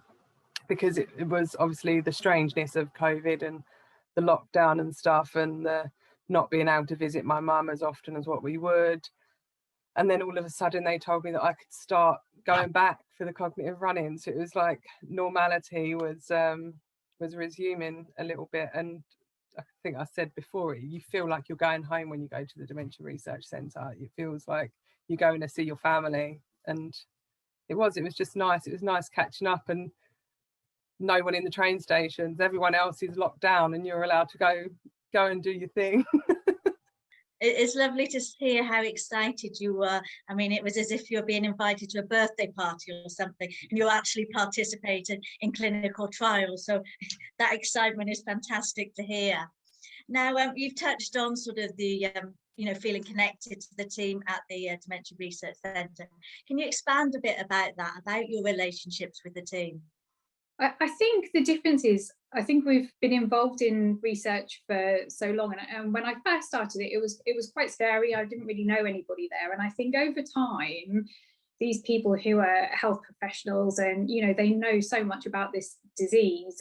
because it was obviously the strangeness of COVID and the lockdown and stuff, and the not being able to visit my mum as often as what we would. And then all of a sudden they told me that I could start going back for the cognitive run-in. So it was like normality was resuming a little bit. And I think I said before, you feel like you're going home when you go to the Dementia Research Centre. It feels like you're going to see your family. And it was just nice. It was nice catching up, and no one in the train stations. Everyone else is locked down and you're allowed to go and do your thing. It's lovely to hear how excited you were. I mean, it was as if you're being invited to a birthday party or something, and you're actually participating in clinical trials. So that excitement is fantastic to hear. Now, you've touched on sort of the, you know, feeling connected to the team at the Dementia Research Centre. Can you expand a bit about that, about your relationships with the team? I think the difference is, I think we've been involved in research for so long, and when I first started it was quite scary. I didn't really know anybody there, and I think over time, these people who are health professionals, and you know, they know so much about this disease.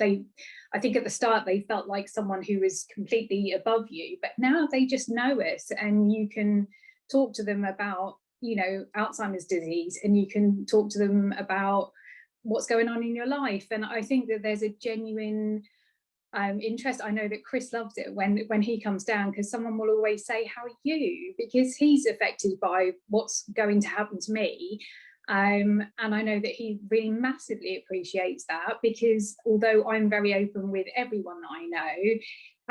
I think at the start they felt like someone who was completely above you, but now they just know us, and you can talk to them about, you know, Alzheimer's disease, and you can talk to them about what's going on in your life. And I think that there's a genuine interest. I know that Chris loves it when he comes down, because someone will always say, how are you? Because he's affected by what's going to happen to me. And I know that he really massively appreciates that, because although I'm very open with everyone that I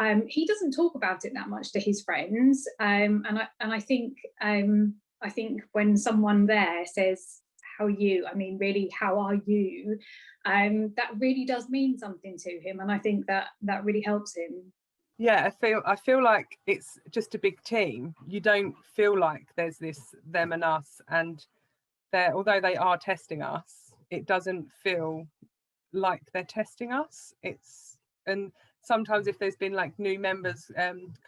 know, he doesn't talk about it that much to his friends. And I think when someone there says, how are you? I mean, really, how are you? That really does mean something to him, and I think that really helps him. Yeah, I feel like it's just a big team. You don't feel like there's this them and us, and although they are testing us, it doesn't feel like they're testing us. And sometimes if there's been like new members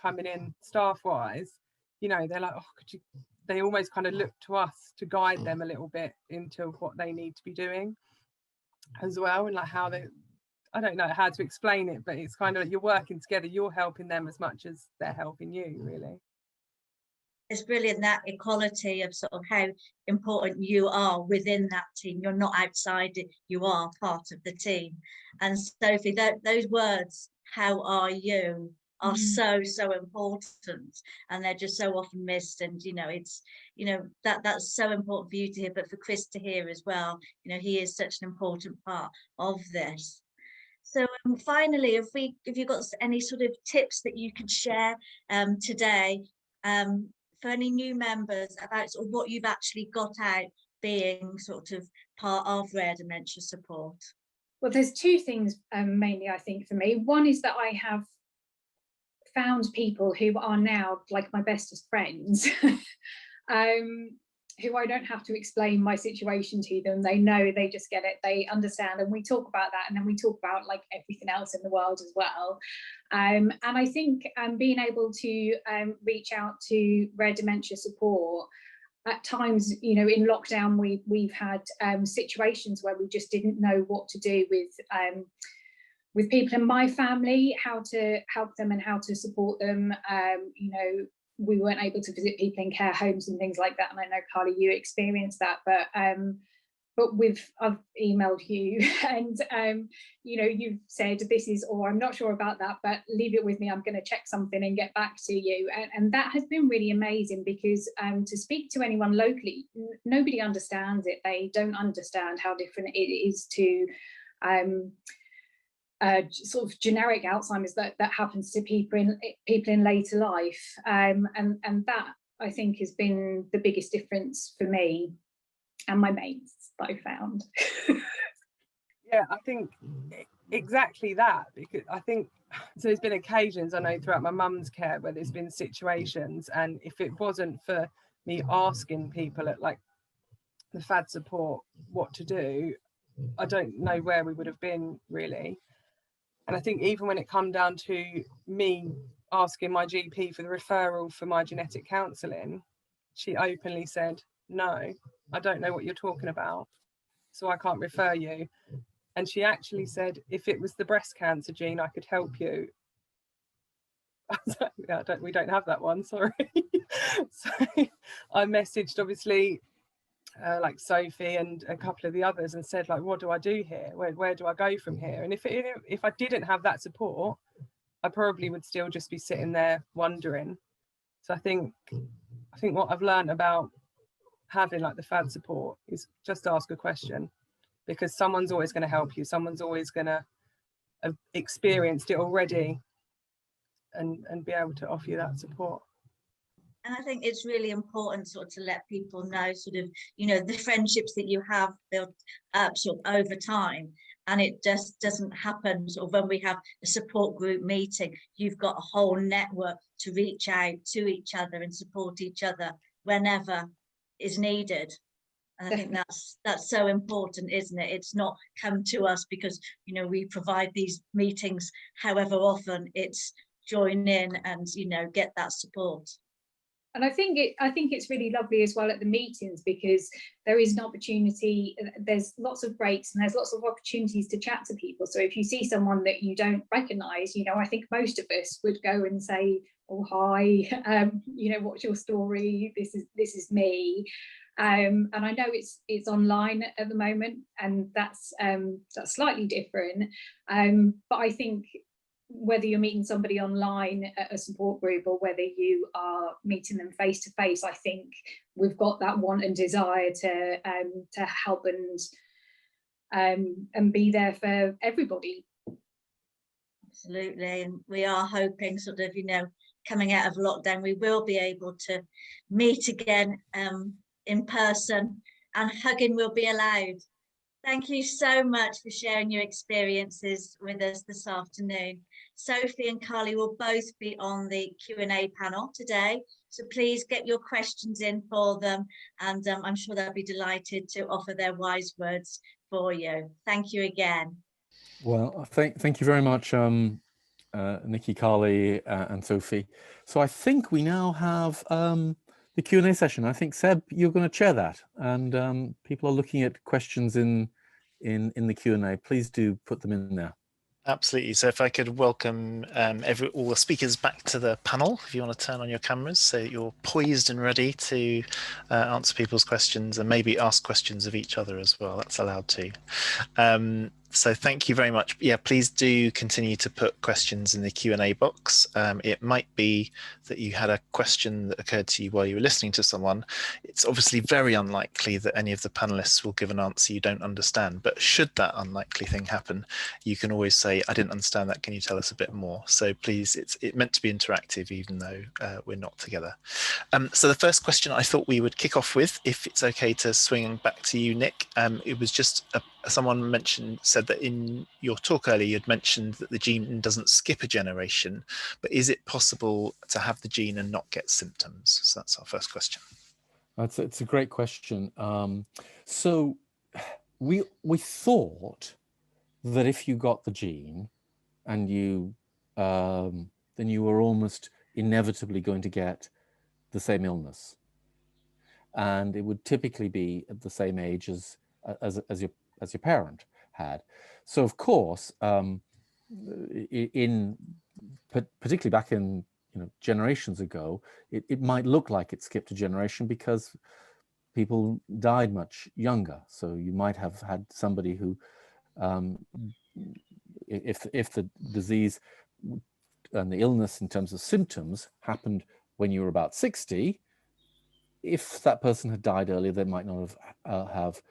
coming in staff wise, you know, they're like, oh, could you, they almost kind of look to us to guide them a little bit into what they need to be doing as well, and like how they, I don't know how to explain it, but it's kind of like you're working together, you're helping them as much as they're helping you, really. It's brilliant, that equality of sort of how important you are within that team. You're not outside it, you are part of the team. And Sophie, those words, how are you, are so important, and they're just so often missed. And you know, it's, you know, that's so important for you to hear, but for Chris to hear as well. You know, he is such an important part of this. So finally, if you've got any sort of tips that you could share today for any new members about sort of what you've actually got out being sort of part of rare dementia support. Well, there's two things mainly, I think, for me. One is that I have found people who are now like my bestest friends, who I don't have to explain my situation to them. They know, they just get it, they understand, and we talk about that, and then we talk about like everything else in the world as well. And I think being able to reach out to rare dementia support at times, you know, in lockdown, we've had situations where we just didn't know what to do with people in my family, how to help them and how to support them. You know, we weren't able to visit people in care homes and things like that. And I know, Carly, you experienced that, but I've emailed you and, you know, you've said this is, or I'm not sure about that, but leave it with me. I'm going to check something and get back to you. And that has been really amazing, because to speak to anyone locally, nobody understands it. They don't understand how different it is to sort of generic Alzheimer's that happens to people in later life, and that I think has been the biggest difference for me and my mates that I found. Yeah, I think exactly that, because I think so there's been occasions, I know, throughout my mum's care where there's been situations, and if it wasn't for me asking people at like the FAD support what to do, I don't know where we would have been, really. And I think even when it come down to me asking my GP for the referral for my genetic counselling, she openly said, no, I don't know what you're talking about, so I can't refer you. And she actually said, if it was the breast cancer gene, I could help you. I was like, yeah, we don't have that one, sorry. So I messaged, obviously, like Sophie and a couple of the others, and said, like, what do I do here? Where do I go from here? And if I didn't have that support, I probably would still just be sitting there wondering. So I think what I've learned about having like the FAD support is just ask a question, because someone's always going to help you. Someone's always going to have experienced it already and be able to offer you that support. And I think it's really important sort of to let people know sort of, you know, the friendships that you have built up sort of over time. And it just doesn't happen sort of when we have a support group meeting. You've got a whole network to reach out to each other and support each other whenever is needed. And I think that's so important, isn't it? It's not come to us because, you know, we provide these meetings however often. It's join in and, you know, get that support. And I think it's really lovely as well at the meetings, because there is an opportunity, there's lots of breaks and there's lots of opportunities to chat to people. So if you see someone that you don't recognise, you know, I think most of us would go and say, oh, hi, you know, what's your story? This is me. And I know it's online at the moment, and that's slightly different. But I think whether you're meeting somebody online at a support group or whether you are meeting them face to face, I think we've got that want and desire to help and be there for everybody. Absolutely, and we are hoping sort of, you know, coming out of lockdown, we will be able to meet again in person, and hugging will be allowed. Thank you so much for sharing your experiences with us this afternoon. Sophie and Carly will both be on the Q&A panel today, so please get your questions in for them, and I'm sure they'll be delighted to offer their wise words for you. Thank you again. Well, thank you very much, Nikki, Carly, and Sophie. So I think we now have the Q&A session. I think, Seb, you're going to chair that, and people are looking at questions in the Q&A. Please do put them in there. Absolutely. So if I could welcome all the speakers back to the panel, if you want to turn on your cameras so that you're poised and ready to answer people's questions and maybe ask questions of each other as well. That's allowed too. So thank you very much. Yeah, please do continue to put questions in the Q&A box. It might be that you had a question that occurred to you while you were listening to someone. It's obviously very unlikely that any of the panelists will give an answer you don't understand, but should that unlikely thing happen, you can always say, I didn't understand that, can you tell us a bit more? So please, it's meant to be interactive even though we're not together. So the first question I thought we would kick off with, if it's okay to swing back to you, Nick, it was just someone said that in your talk earlier you'd mentioned that the gene doesn't skip a generation, but is it possible to have the gene and not get symptoms? So that's our first question. It's a great question. So we thought that if you got the gene and you then you were almost inevitably going to get the same illness, and it would typically be at the same age as your parent had. So of course, particularly back in generations ago, it might look like it skipped a generation because people died much younger. So you might have had somebody who, if the disease and the illness in terms of symptoms happened when you were about 60, if that person had died earlier, they might not have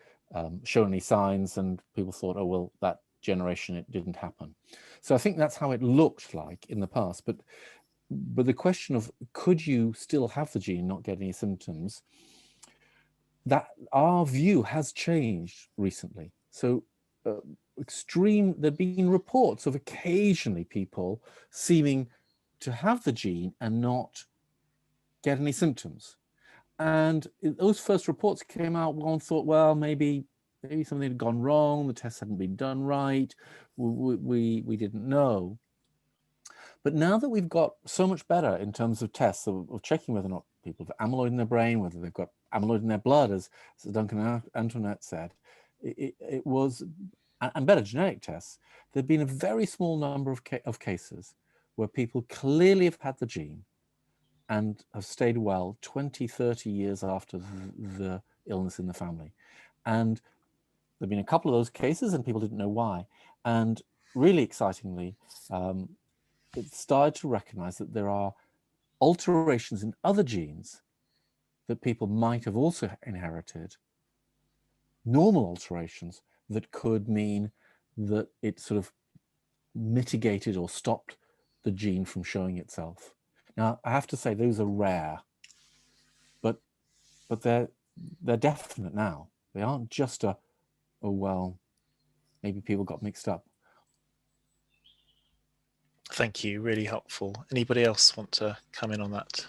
shown any signs, and people thought, oh, well, that generation, it didn't happen. So I think that's how it looked like in the past. But the question of could you still have the gene, not get any symptoms, that our view has changed recently. So there've been reports of occasionally people seeming to have the gene and not get any symptoms. And those first reports came out, one thought, well, maybe something had gone wrong, the tests hadn't been done right, we didn't know. But now that we've got so much better in terms of tests of checking whether or not people have amyloid in their brain, whether they've got amyloid in their blood, as Duncan and Antoinette said, it was, and better genetic tests, there've been a very small number of cases where people clearly have had the gene and have stayed well 20, 30 years after the illness in the family. And there've been a couple of those cases and people didn't know why. And really excitingly, it started to recognize that there are alterations in other genes that people might have also inherited, normal alterations that could mean that it sort of mitigated or stopped the gene from showing itself. Now, I have to say those are rare, but they're definite now. They aren't just oh, well, maybe people got mixed up. Thank you, really helpful. Anybody else want to come in on that?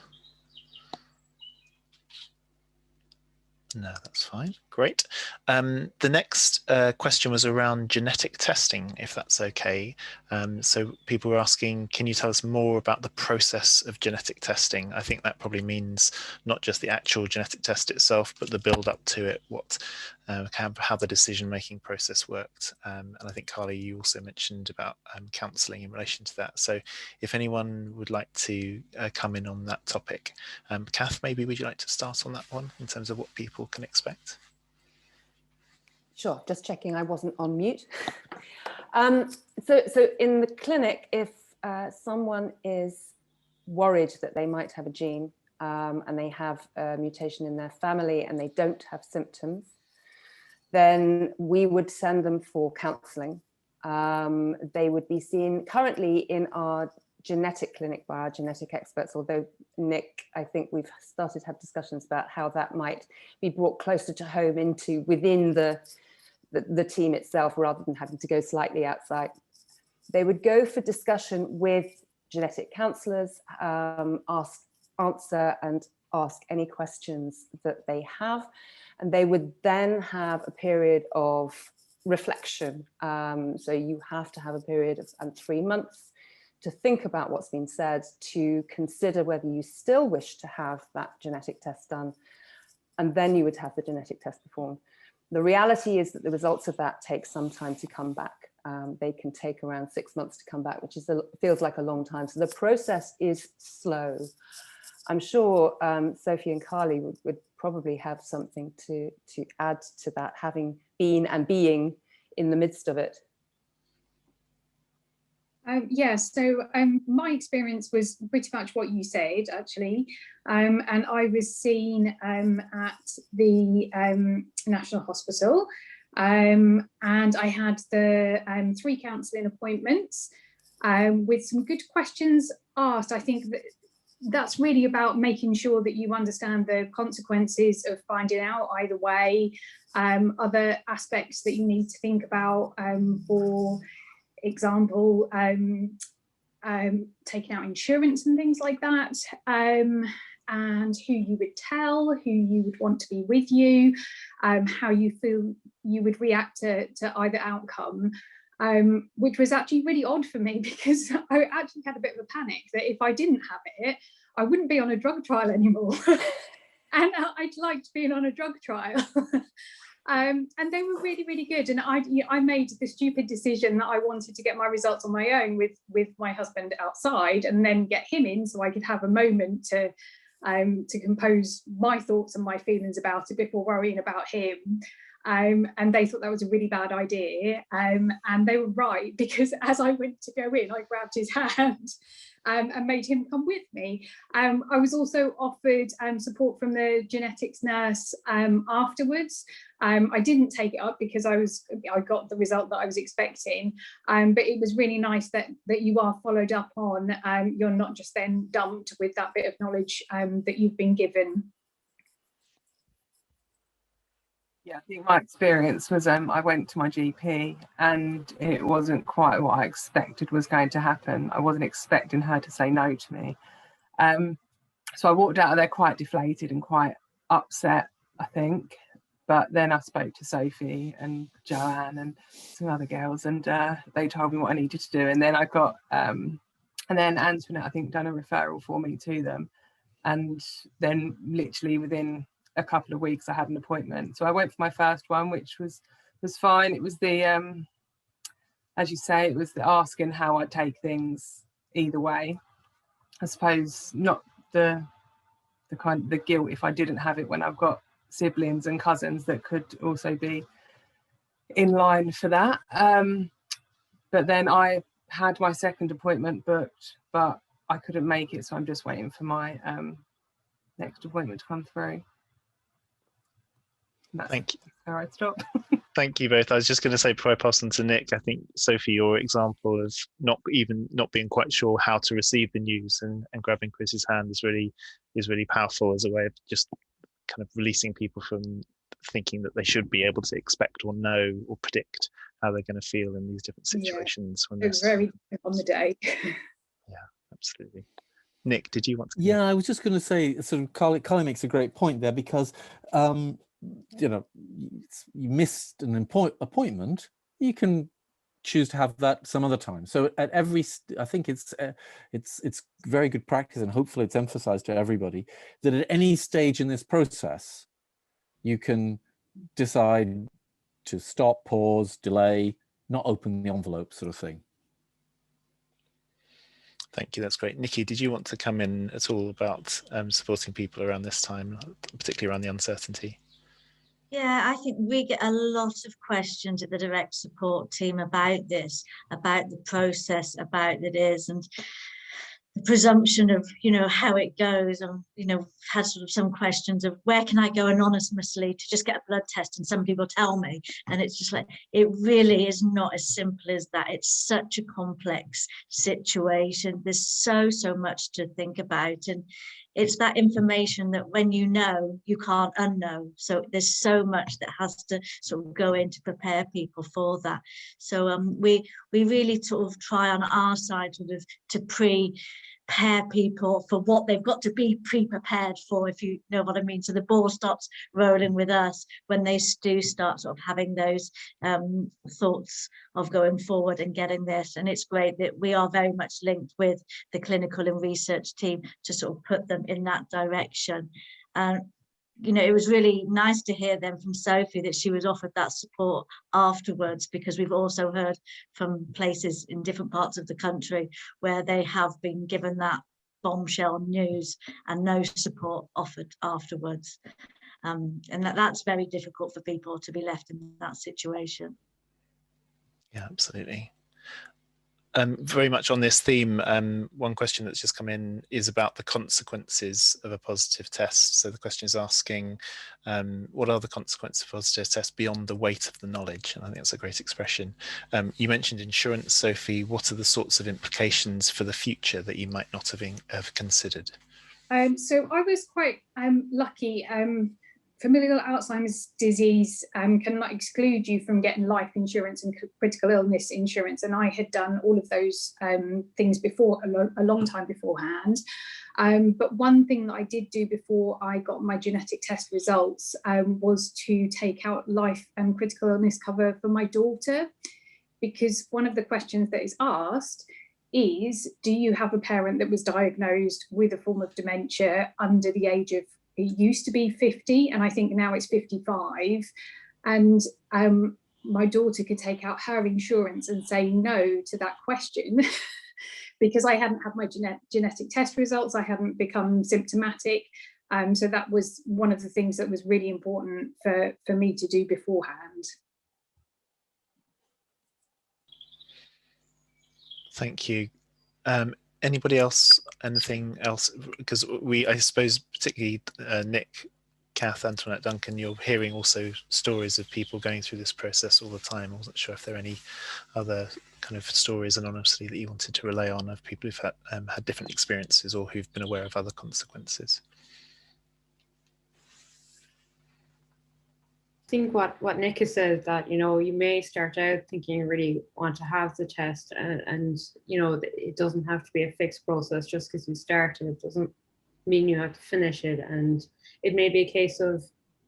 No, that's fine. Great. The next question was around genetic testing, if that's okay. So people were asking, can you tell us more about the process of genetic testing? I think that probably means not just the actual genetic test itself, but the build up to it, how the decision-making process worked. And I think, Carly, you also mentioned about counselling in relation to that. So if anyone would like to come in on that topic, Kath, maybe would you like to start on that one in terms of what people can expect? Sure, just checking I wasn't on mute. So in the clinic, if someone is worried that they might have a gene and they have a mutation in their family and they don't have symptoms, then we would send them for counselling. They would be seen currently in our genetic clinic by our genetic experts, although Nick, I think we've started to have discussions about how that might be brought closer to home within the team itself rather than having to go slightly outside. They would go for discussion with genetic counsellors, answer and ask any questions that they have, and they would then have a period of reflection. So you have to have a period of 3 months to think about what's been said, to consider whether you still wish to have that genetic test done, and then you would have the genetic test performed. The reality is that the results of that take some time to come back. They can take around 6 months to come back, which feels like a long time. So the process is slow. I'm sure Sophie and Carly would probably have something to add to that, having been and being in the midst of it. Yeah, so my experience was pretty much what you said, actually. And I was seen at the National Hospital, and I had the 3 counselling appointments with some good questions asked. I think that's really about making sure that you understand the consequences of finding out either way, other aspects that you need to think about, for example, taking out insurance and things like that, and who you would tell, who you would want to be with you, how you feel you would react to either outcome, which was actually really odd for me, because I actually had a bit of a panic that if I didn't have it, I wouldn't be on a drug trial anymore. And I'd liked being on a drug trial. And they were really, really good. And I made the stupid decision that I wanted to get my results on my own with my husband outside, and then get him in so I could have a moment to compose my thoughts and my feelings about it before worrying about him. And they thought that was a really bad idea. And they were right, because as I went to go in, I grabbed his hand and made him come with me. I was also offered support from the genetics nurse afterwards. I didn't take it up because I got the result that I was expecting, but it was really nice that you are followed up on. You're not just then dumped with that bit of knowledge that you've been given. Yeah, I think my experience was I went to my GP and it wasn't quite what I expected was going to happen. I wasn't expecting her to say no to me. So I walked out of there quite deflated and quite upset, I think. But then I spoke to Sophie and Joanne and some other girls, and they told me what I needed to do. And then I got, and then Antoinette, I think, done a referral for me to them. And then literally within a couple of weeks I had an appointment. So I went for my first one, which was fine. It was the as you say, it was the asking how I take things either way. I suppose not the kind of the guilt if I didn't have it when I've got siblings and cousins that could also be in line for that. But then I had my second appointment booked, but I couldn't make it, so I'm just waiting for my next appointment to come through. Thank you. All right, stop. Thank you both. I was just going to say before I pass on to Nick, I think, Sophie, your example of not being quite sure how to receive the news and grabbing Chris's hand is really powerful as a way of just kind of releasing people from thinking that they should be able to expect or know or predict how they're going to feel in these different situations. Yeah, it's very on the day. Yeah, absolutely. Nick, did you want to? Yeah, I was just going to say, sort of, Carly makes a great point there, because you know, you missed an appointment, you can choose to have that some other time. So at every, I think it's very good practice, and hopefully it's emphasized to everybody, that at any stage in this process, you can decide to stop, pause, delay, not open the envelope, sort of thing. Thank you, that's great. Nikki, did you want to come in at all about supporting people around this time, particularly around the uncertainty? Yeah, I think we get a lot of questions at the direct support team about this, about the process, about it is, and the presumption of, you know, how it goes. And, you know, had sort of some questions of where can I go anonymously to just get a blood test and somebody will tell me. And it's just like, it really is not as simple as that. It's such a complex situation. There's so much to think about. And it's that information that when you know, you can't unknow. So there's so much that has to sort of go in to prepare people for that. So we really sort of try on our side sort of to prepare people for what they've got to be pre-prepared for, if you know what I mean. So the ball starts rolling with us when they do start sort of having those thoughts of going forward and getting this. And it's great that we are very much linked with the clinical and research team to sort of put them in that direction. You know, it was really nice to hear then from Sophie that she was offered that support afterwards, because we've also heard from places in different parts of the country where they have been given that bombshell news and no support offered afterwards. And that's very difficult for people to be left in that situation. Yeah, absolutely. Very much on this theme, one question that's just come in is about the consequences of a positive test. So the question is asking, what are the consequences of a positive test beyond the weight of the knowledge? And I think that's a great expression. You mentioned insurance, Sophie. What are the sorts of implications for the future that you might not have considered? So I was quite lucky. Familial Alzheimer's disease cannot exclude you from getting life insurance and critical illness insurance. And I had done all of those things before, a long time beforehand. But one thing that I did do before I got my genetic test results was to take out life and critical illness cover for my daughter. Because one of the questions that is asked is, do you have a parent that was diagnosed with a form of dementia under the age of, it used to be 50, and I think now it's 55. And my daughter could take out her insurance and say no to that question because I hadn't had my genetic test results, I hadn't become symptomatic. So that was one of the things that was really important for me to do beforehand. Thank you. Anybody else, anything else? Because I suppose particularly Nick, Kath, Antoinette, Duncan, you're hearing also stories of people going through this process all the time. I wasn't sure if there are any other kind of stories anonymously that you wanted to relay on of people who've had different experiences or who've been aware of other consequences. I think what Nick has said, that, you know, you may start out thinking you really want to have the test, and you know, it doesn't have to be a fixed process. Just because you start it doesn't mean you have to finish it. And it may be a case of,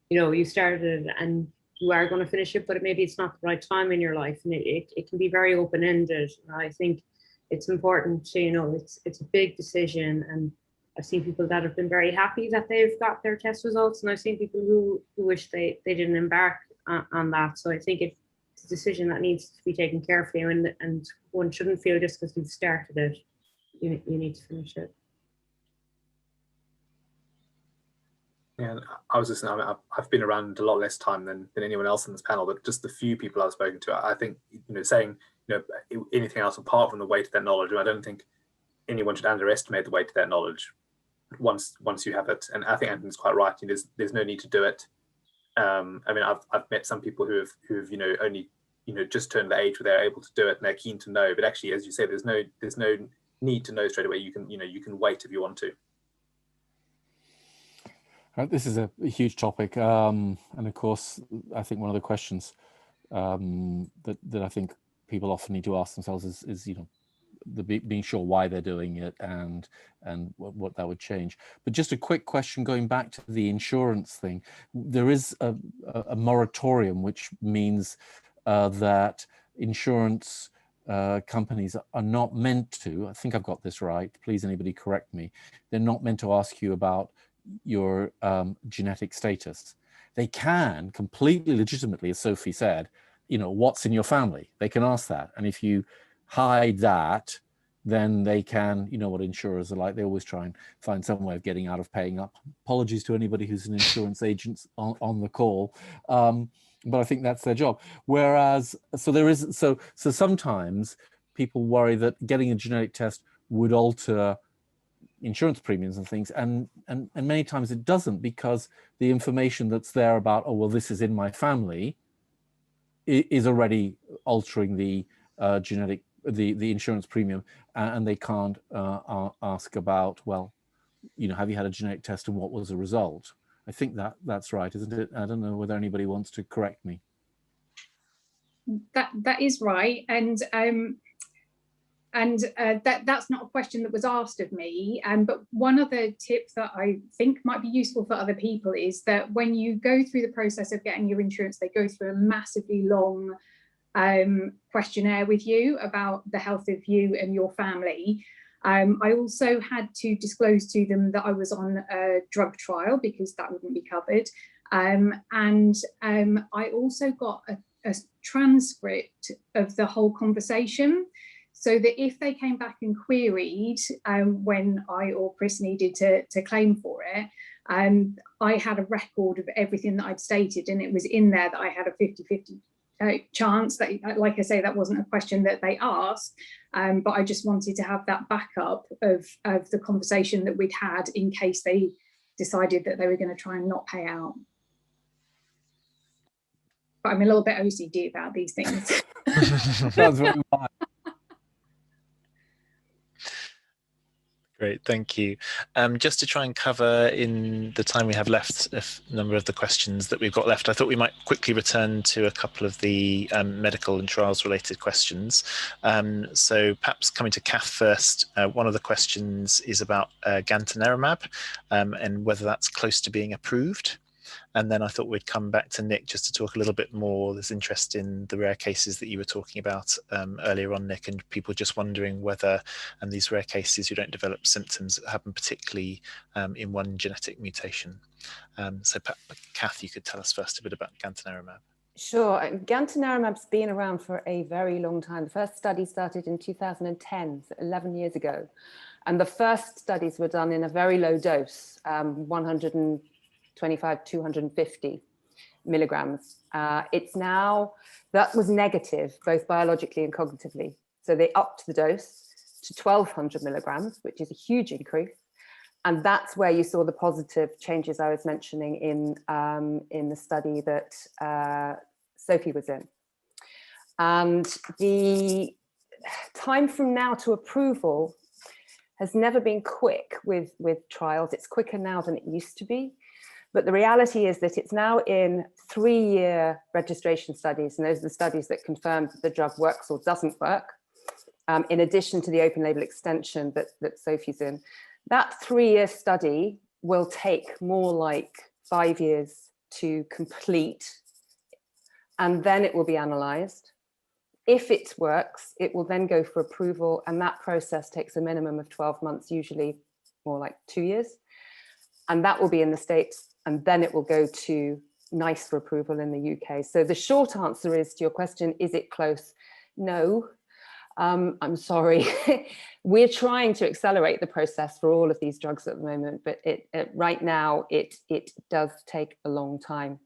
you know, you started and you are going to finish it, but maybe it's not the right time in your life, and it can be very open-ended. I think it's important to, you know, it's a big decision, and I've seen people that have been very happy that they've got their test results, and I've seen people who wish they didn't embark on that. So I think it's a decision that needs to be taken carefully, and one shouldn't feel just because you've started it, you need to finish it. Yeah, I was just, I've been around a lot less time than anyone else in this panel, but just the few people I've spoken to, I think, you know, saying, you know, anything else apart from the weight of that knowledge, I don't think anyone should underestimate the weight of that knowledge once you have it. And I think Anthony's quite right. You know, there's no need to do it. I mean, I've met some people who've you know, only, you know, just turned the age where they're able to do it and they're keen to know. But actually, as you say, there's no need to know straight away. You can wait if you want to. This is a huge topic, and of course, I think one of the questions that I think people often need to ask themselves is, you know, being sure why they're doing it and what that would change. But just a quick question going back to the insurance thing. There is a moratorium, which means that insurance companies are not meant to, I think I've got this right, please anybody correct me, they're not meant to ask you about your genetic status. They can completely legitimately, as Sophie said, you know, what's in your family. They can ask that, and if you hide that, then they can, you know what insurers are like, they always try and find some way of getting out of paying up. Apologies to anybody who's an insurance agent on the call, but I think that's their job. Whereas, so sometimes people worry that getting a genetic test would alter insurance premiums and things, and many times it doesn't, because the information that's there about, oh well, this is in my family, is already altering the the insurance premium, and they can't ask about, well, you know, have you had a genetic test and what was the result? I think that's right, isn't it? I don't know whether anybody wants to correct me. That is right, and that's not a question that was asked of me. But one other tip that I think might be useful for other people is that when you go through the process of getting your insurance, they go through a massively long questionnaire with you about the health of you and your family. I also had to disclose to them that I was on a drug trial because that wouldn't be covered. I also got a transcript of the whole conversation, so that if they came back and queried when I or Chris needed to claim for it, I had a record of everything that I'd stated, and it was in there that I had a 50-50 chance. That, like I say, that wasn't a question that they asked, but I just wanted to have that backup of the conversation that we'd had in case they decided that they were going to try and not pay out. But I'm a little bit OCD about these things. Sounds very wise. Great, thank you. Just to try and cover in the time we have left a number of the questions that we've got left, I thought we might quickly return to a couple of the medical and trials related questions. So perhaps coming to Kath first, one of the questions is about gantenerumab and whether that's close to being approved. And then I thought we'd come back to Nick just to talk a little bit more. There's interest in the rare cases that you were talking about earlier on, Nick, and people just wondering whether, and these rare cases who don't develop symptoms happen particularly in one genetic mutation. So Kath, you could tell us first a bit about gantenerumab. Sure. Gantenerumab's been around for a very long time. The first study started in 2010, so 11 years ago. And the first studies were done in a very low dose, 125, 250 milligrams. It's now, that was negative, both biologically and cognitively. So they upped the dose to 1200 milligrams, which is a huge increase. And that's where you saw the positive changes I was mentioning in the study that Sophie was in. And the time from now to approval has never been quick with trials. It's quicker now than it used to be. But the reality is that it's now in 3-year registration studies, and those are the studies that confirm that the drug works or doesn't work, in addition to the open label extension that Sophie's in. That 3-year study will take more like 5 years to complete, and then it will be analysed. If it works, it will then go for approval, and that process takes a minimum of 12 months, usually more like 2 years. And that will be in the States, and then it will go to NICE for approval in the UK. So the short answer is to your question, is it close? No, I'm sorry. We're trying to accelerate the process for all of these drugs at the moment, but right now it does take a long time.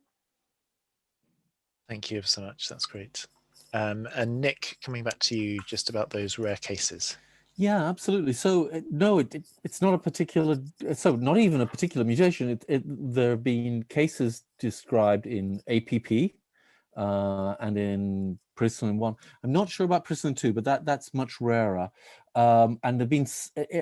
Thank you so much, that's great. And Nick, coming back to you just about those rare cases. Yeah, absolutely. So no, it's not a particular, so not even a particular mutation. There have been cases described in APP and in Prislin-1. I'm not sure about Prislin-2, but that's much rarer. And there've been,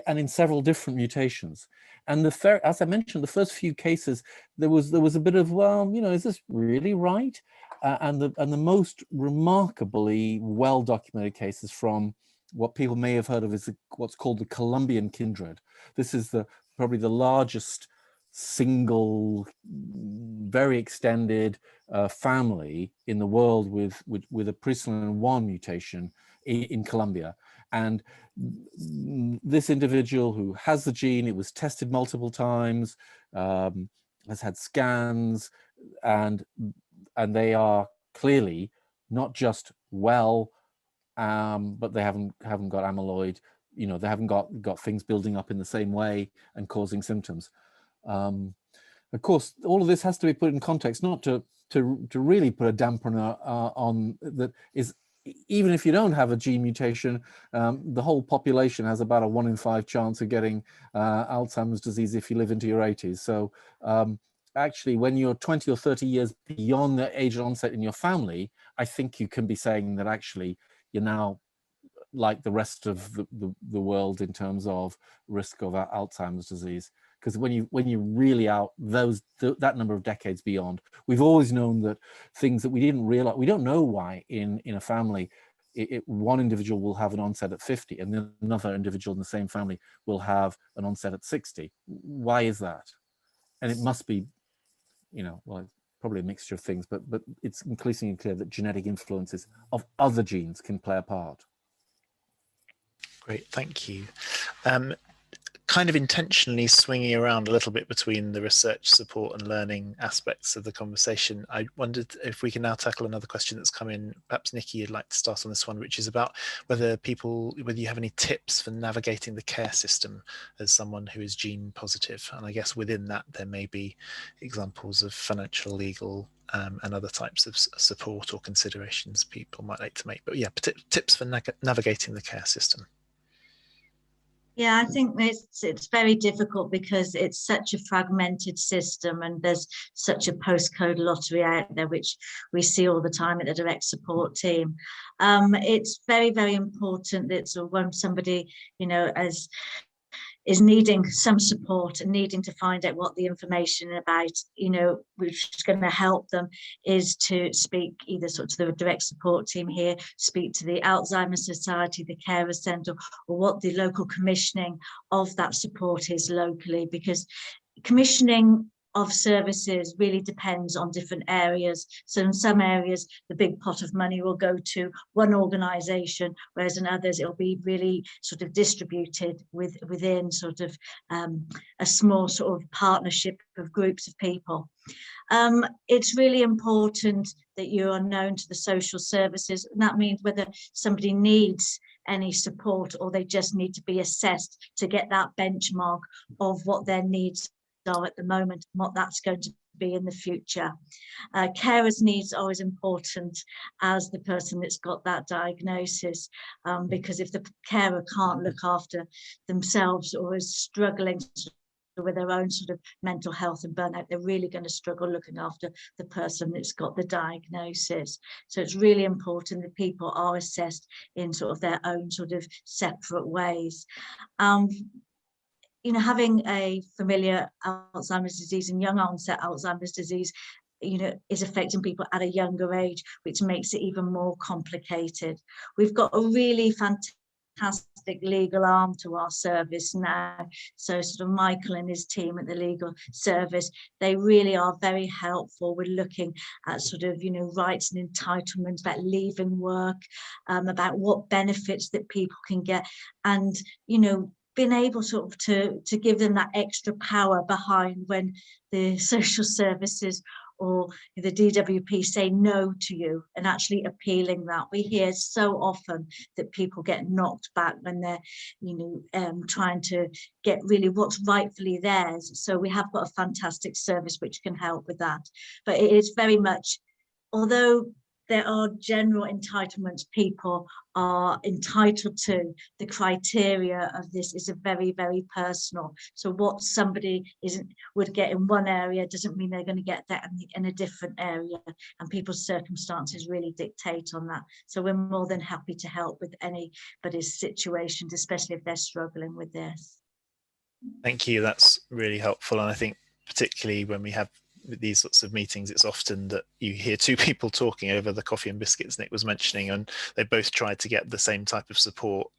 and in several different mutations. And as I mentioned, the first few cases, there was a bit of, well, you know, is this really right? And the most remarkably well-documented cases from what people may have heard of is what's called the Colombian kindred. This is probably the largest single, very extended family in the world with a Prislin-1 mutation in Colombia. And this individual who has the gene, it was tested multiple times, has had scans, and they are clearly not just well, but they haven't got amyloid, you know, they haven't got things building up in the same way and causing symptoms. Of course, all of this has to be put in context, not to really put a dampener on that. Is even if you don't have a gene mutation, the whole population has about a 1 in 5 chance of getting Alzheimer's disease if you live into your 80s. So actually, when you're 20 or 30 years beyond the age of onset in your family, I think you can be saying that actually you're now like the rest of the world in terms of risk of Alzheimer's disease. Because when you really out that number of decades beyond, we've always known that things that we didn't realize, we don't know why in a family one individual will have an onset at 50 and then another individual in the same family will have an onset at 60. Why is that? And it must be, well, it's probably a mixture of things, but it's increasingly clear that genetic influences of other genes can play a part. Great, thank you. Kind of intentionally swinging around a little bit between the research, support and learning aspects of the conversation, I wondered if we can now tackle another question that's come in. Perhaps Nikki, you'd like to start on this one, which is about whether you have any tips for navigating the care system as someone who is gene positive. And I guess within that, there may be examples of financial, legal, and other types of support or considerations people might like to make. But yeah, tips for navigating the care system. Yeah, I think it's very difficult because it's such a fragmented system and there's such a postcode lottery out there, which we see all the time at the direct support team. It's very, very important that when somebody, is needing some support and needing to find out what the information about, which is going to help them, is to speak either sort of to the direct support team here, speak to the Alzheimer's Society, the Carer Centre, or what the local commissioning of that support is locally, because commissioning of services really depends on different areas. So in some areas, the big pot of money will go to one organisation, whereas in others, it'll be really sort of distributed within sort of a small sort of partnership of groups of people. It's really important that you are known to the social services, and that means whether somebody needs any support or they just need to be assessed to get that benchmark of what their needs are at the moment and what that's going to be in the future. Carers' needs are as important as the person that's got that diagnosis, because if the carer can't look after themselves or is struggling with their own sort of mental health and burnout, they're really going to struggle looking after the person that's got the diagnosis. So it's really important that people are assessed in sort of their own sort of separate ways. Having a familiar Alzheimer's disease and young onset Alzheimer's disease, is affecting people at a younger age, which makes it even more complicated. We've got a really fantastic legal arm to our service now. So sort of Michael and his team at the legal service, they really are very helpful with looking at sort of, rights and entitlements, about leaving work, about what benefits that people can get, and, being able sort of to give them that extra power behind when the social services or the DWP say no to you, and actually appealing that. We hear so often that people get knocked back when they're, trying to get really what's rightfully theirs. So we have got a fantastic service which can help with that. But it is very much, although there are general entitlements people are entitled to, the criteria of this is a very, very personal. So what somebody would get in one area doesn't mean they're going to get that in a different area, and people's circumstances really dictate on that. So we're more than happy to help with anybody's situations, especially if they're struggling with this. Thank you, that's really helpful. And I think particularly when we have these sorts of meetings, it's often that you hear two people talking over the coffee and biscuits Nick was mentioning, and they both tried to get the same type of support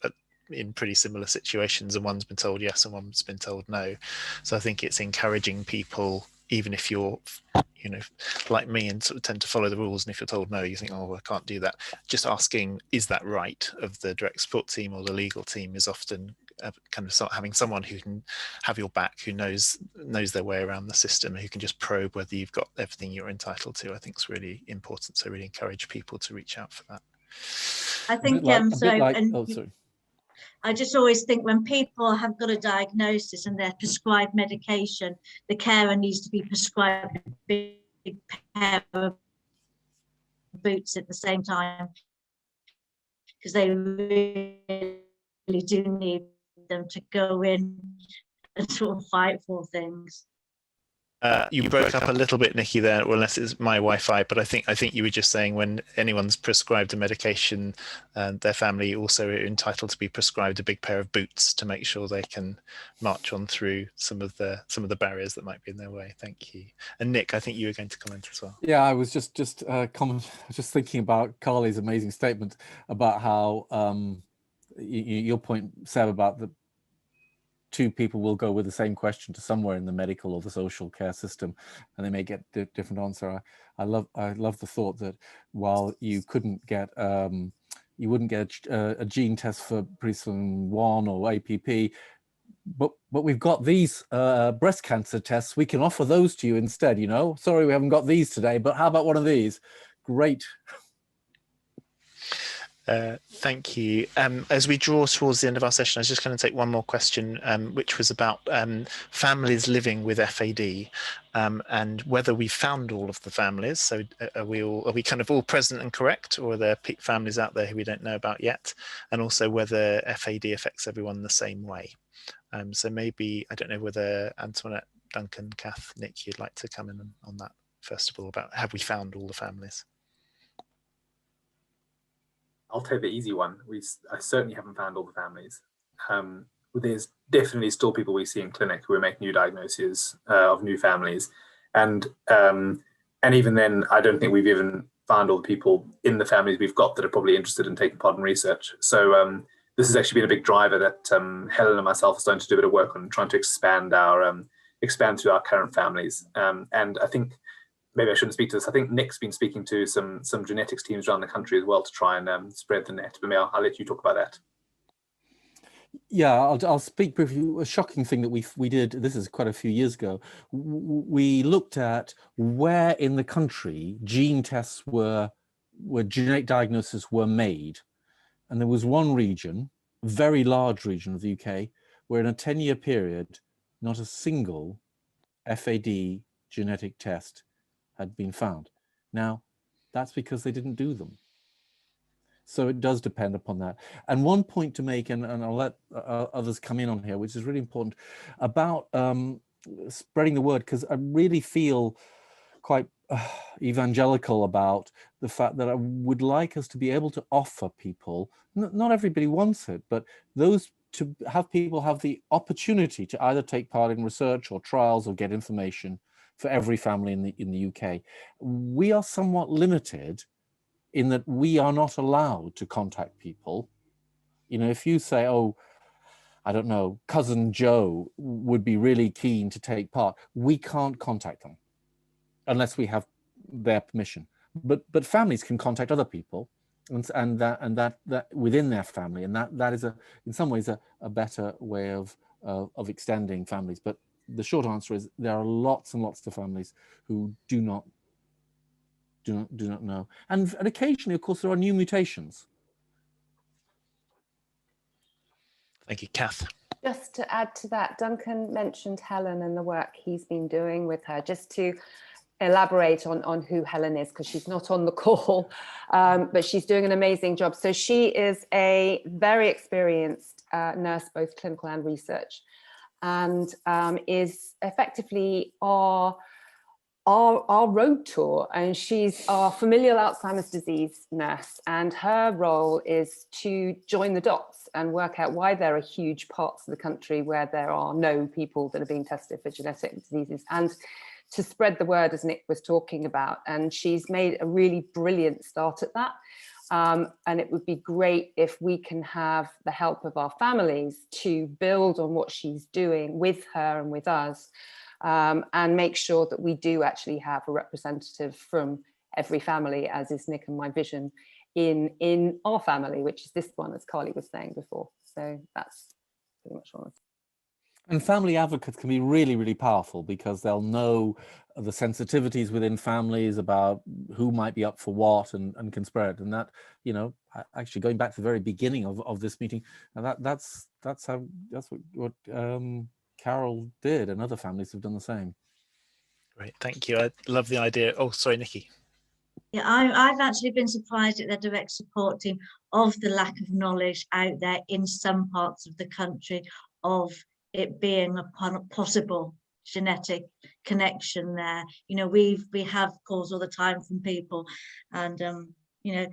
in pretty similar situations, and one's been told yes and one's been told no. So I think it's encouraging people, even if you're like me and sort of tend to follow the rules, and if you're told no, you think, oh, I can't do that, just asking, is that right, of the direct support team or the legal team is often kind of having someone who can have your back, who knows their way around the system, who can just probe whether you've got everything you're entitled to. I think is really important. So really encourage people to reach out for that. I think I just always think when people have got a diagnosis and they're prescribed medication, the carer needs to be prescribed a big pair of boots at the same time, because they really do need them to go in and sort of fight for things. You broke up a little bit, Nikki, there, well, unless it's my Wi-Fi, but I think you were just saying when anyone's prescribed a medication, their family also are entitled to be prescribed a big pair of boots to make sure they can march on through some of the barriers that might be in their way. Thank you. And Nick, I think you were going to comment as well. Yeah, I was just thinking about Carly's amazing statement about how your point, Seb, about the two people will go with the same question to somewhere in the medical or the social care system, and they may get different answer. I love the thought that while you couldn't get you wouldn't get a gene test for Priestlin 1 or APP, but we've got these breast cancer tests. We can offer those to you instead. You know, sorry we haven't got these today, but how about one of these? Great. Thank you. As we draw towards the end of our session, I was just going to take one more question, which was about families living with FAD, and whether we found all of the families. So are we kind of all present and correct, or are there families out there who we don't know about yet? And also whether FAD affects everyone the same way. So maybe, I don't know whether Antoinette, Duncan, Kath, Nick, you'd like to come in on that first of all, about have we found all the families? I'll take the easy one. I certainly haven't found all the families. There's definitely still people we see in clinic who are making new diagnoses of new families, and even then, I don't think we've even found all the people in the families we've got that are probably interested in taking part in research. So this has actually been a big driver that Helen and myself are starting to do a bit of work on, trying to expand to our current families. And I think, maybe I shouldn't speak to this. I think Nick's been speaking to some genetics teams around the country as well to try and spread the net. But maybe I'll let you talk about that. Yeah, I'll speak briefly. A shocking thing that we did, this is quite a few years ago, we looked at where in the country gene tests where genetic diagnoses were made. And there was one region, a very large region of the UK, where in a 10-year period, not a single FAD genetic test had been found. Now, that's because they didn't do them. So it does depend upon that. And one point to make, and I'll let others come in on here, which is really important, about spreading the word, because I really feel quite evangelical about the fact that I would like us to be able to offer people, not everybody wants it, but those to have people have the opportunity to either take part in research or trials or get information for every family in the UK. We are somewhat limited in that we are not allowed to contact people. You know, if you say, oh, I don't know, cousin Joe would be really keen to take part, we can't contact them unless we have their permission. But families can contact other people, and that within their family, and that is in some ways a better way of extending families. But the short answer is there are lots and lots of families who do not know, and occasionally, of course, there are new mutations. Thank you, Kath. Just to add to that, Duncan mentioned Helen and the work he's been doing with her. Just to elaborate on who Helen is, because she's not on the call, but she's doing an amazing job. So she is a very experienced nurse, both clinical and research, and is effectively our road tour, and she's our familial Alzheimer's disease nurse, and her role is to join the dots and work out why there are huge parts of the country where there are no people that are being tested for genetic diseases, and to spread the word, as Nick was talking about. And she's made a really brilliant start at that. And it would be great if we can have the help of our families to build on what she's doing with her and with us, and make sure that we do actually have a representative from every family, as is Nick and my vision, in our family, which is this one, as Carly was saying before. So that's pretty much all. And family advocates can be really, really powerful, because they'll know the sensitivities within families about who might be up for what, and can spread. And that, you know, actually going back to the very beginning of this meeting, and that's what Carol did, and other families have done the same. Great, thank you. I love the idea. Oh, sorry, Nikki. Yeah, I've actually been surprised at the direct support team of the lack of knowledge out there in some parts of the country of it being possible genetic connection there. You know, we have calls all the time from people, and you know,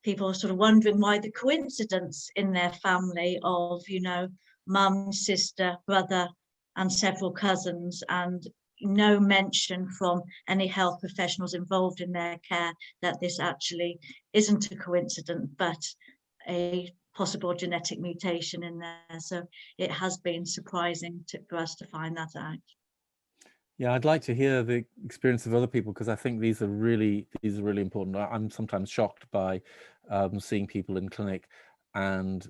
people are sort of wondering why the coincidence in their family of, you know, mum, sister, brother, and several cousins, and no mention from any health professionals involved in their care that this actually isn't a coincidence, but a possible genetic mutation in there. So it has been surprising for us to find that out. Yeah, I'd like to hear the experience of other people, because I think these are really important. I'm sometimes shocked by seeing people in clinic and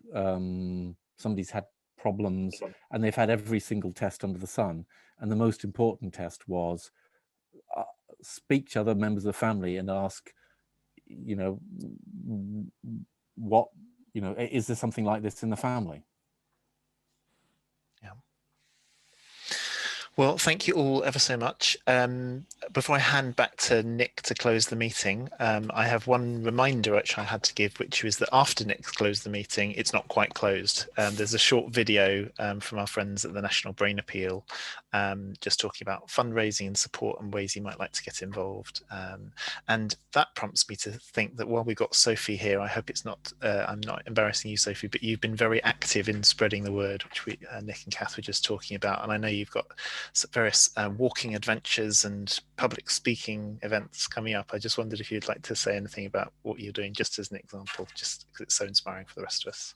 somebody's had problems and they've had every single test under the sun, and the most important test was speak to other members of the family and ask, you know, what, you know, is there something like this in the family? Yeah. Well, thank you all ever so much. Before I hand back to Nick to close the meeting, I have one reminder which I had to give, which was that after Nick's closed the meeting, it's not quite closed. There's a short video from our friends at the National Brain Appeal, just talking about fundraising and support and ways you might like to get involved. And that prompts me to think that while we've got Sophie here, I hope it's not, I'm not embarrassing you, Sophie, but you've been very active in spreading the word, which we, Nick and Kath were just talking about. And I know you've got various walking adventures and public speaking events coming up. I just wondered if you'd like to say anything about what you're doing, just as an example, just because it's so inspiring for the rest of us.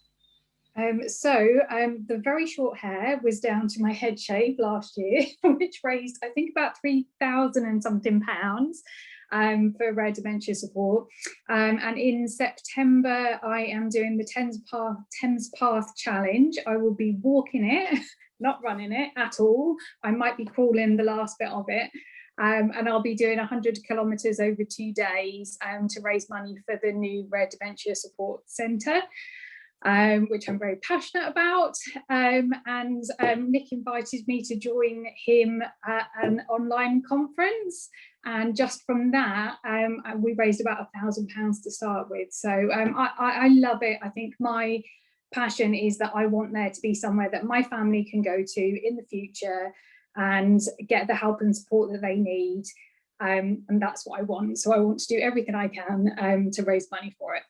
The very short hair was down to my head shave last year, which raised, I think, about 3,000 and something pounds for rare dementia support. And in September, I am doing the Thames Path Challenge. I will be walking it, not running it at all. I might be crawling the last bit of it. And I'll be doing 100 kilometres over 2 days to raise money for the new Rare Dementia Support Centre, which I'm very passionate about. Nick invited me to join him at an online conference. And just from that, we raised about £1,000 to start with. So I love it. I think my passion is that I want there to be somewhere that my family can go to in the future and get the help and support that they need. And that's what I want. So I want to do everything I can to raise money for it.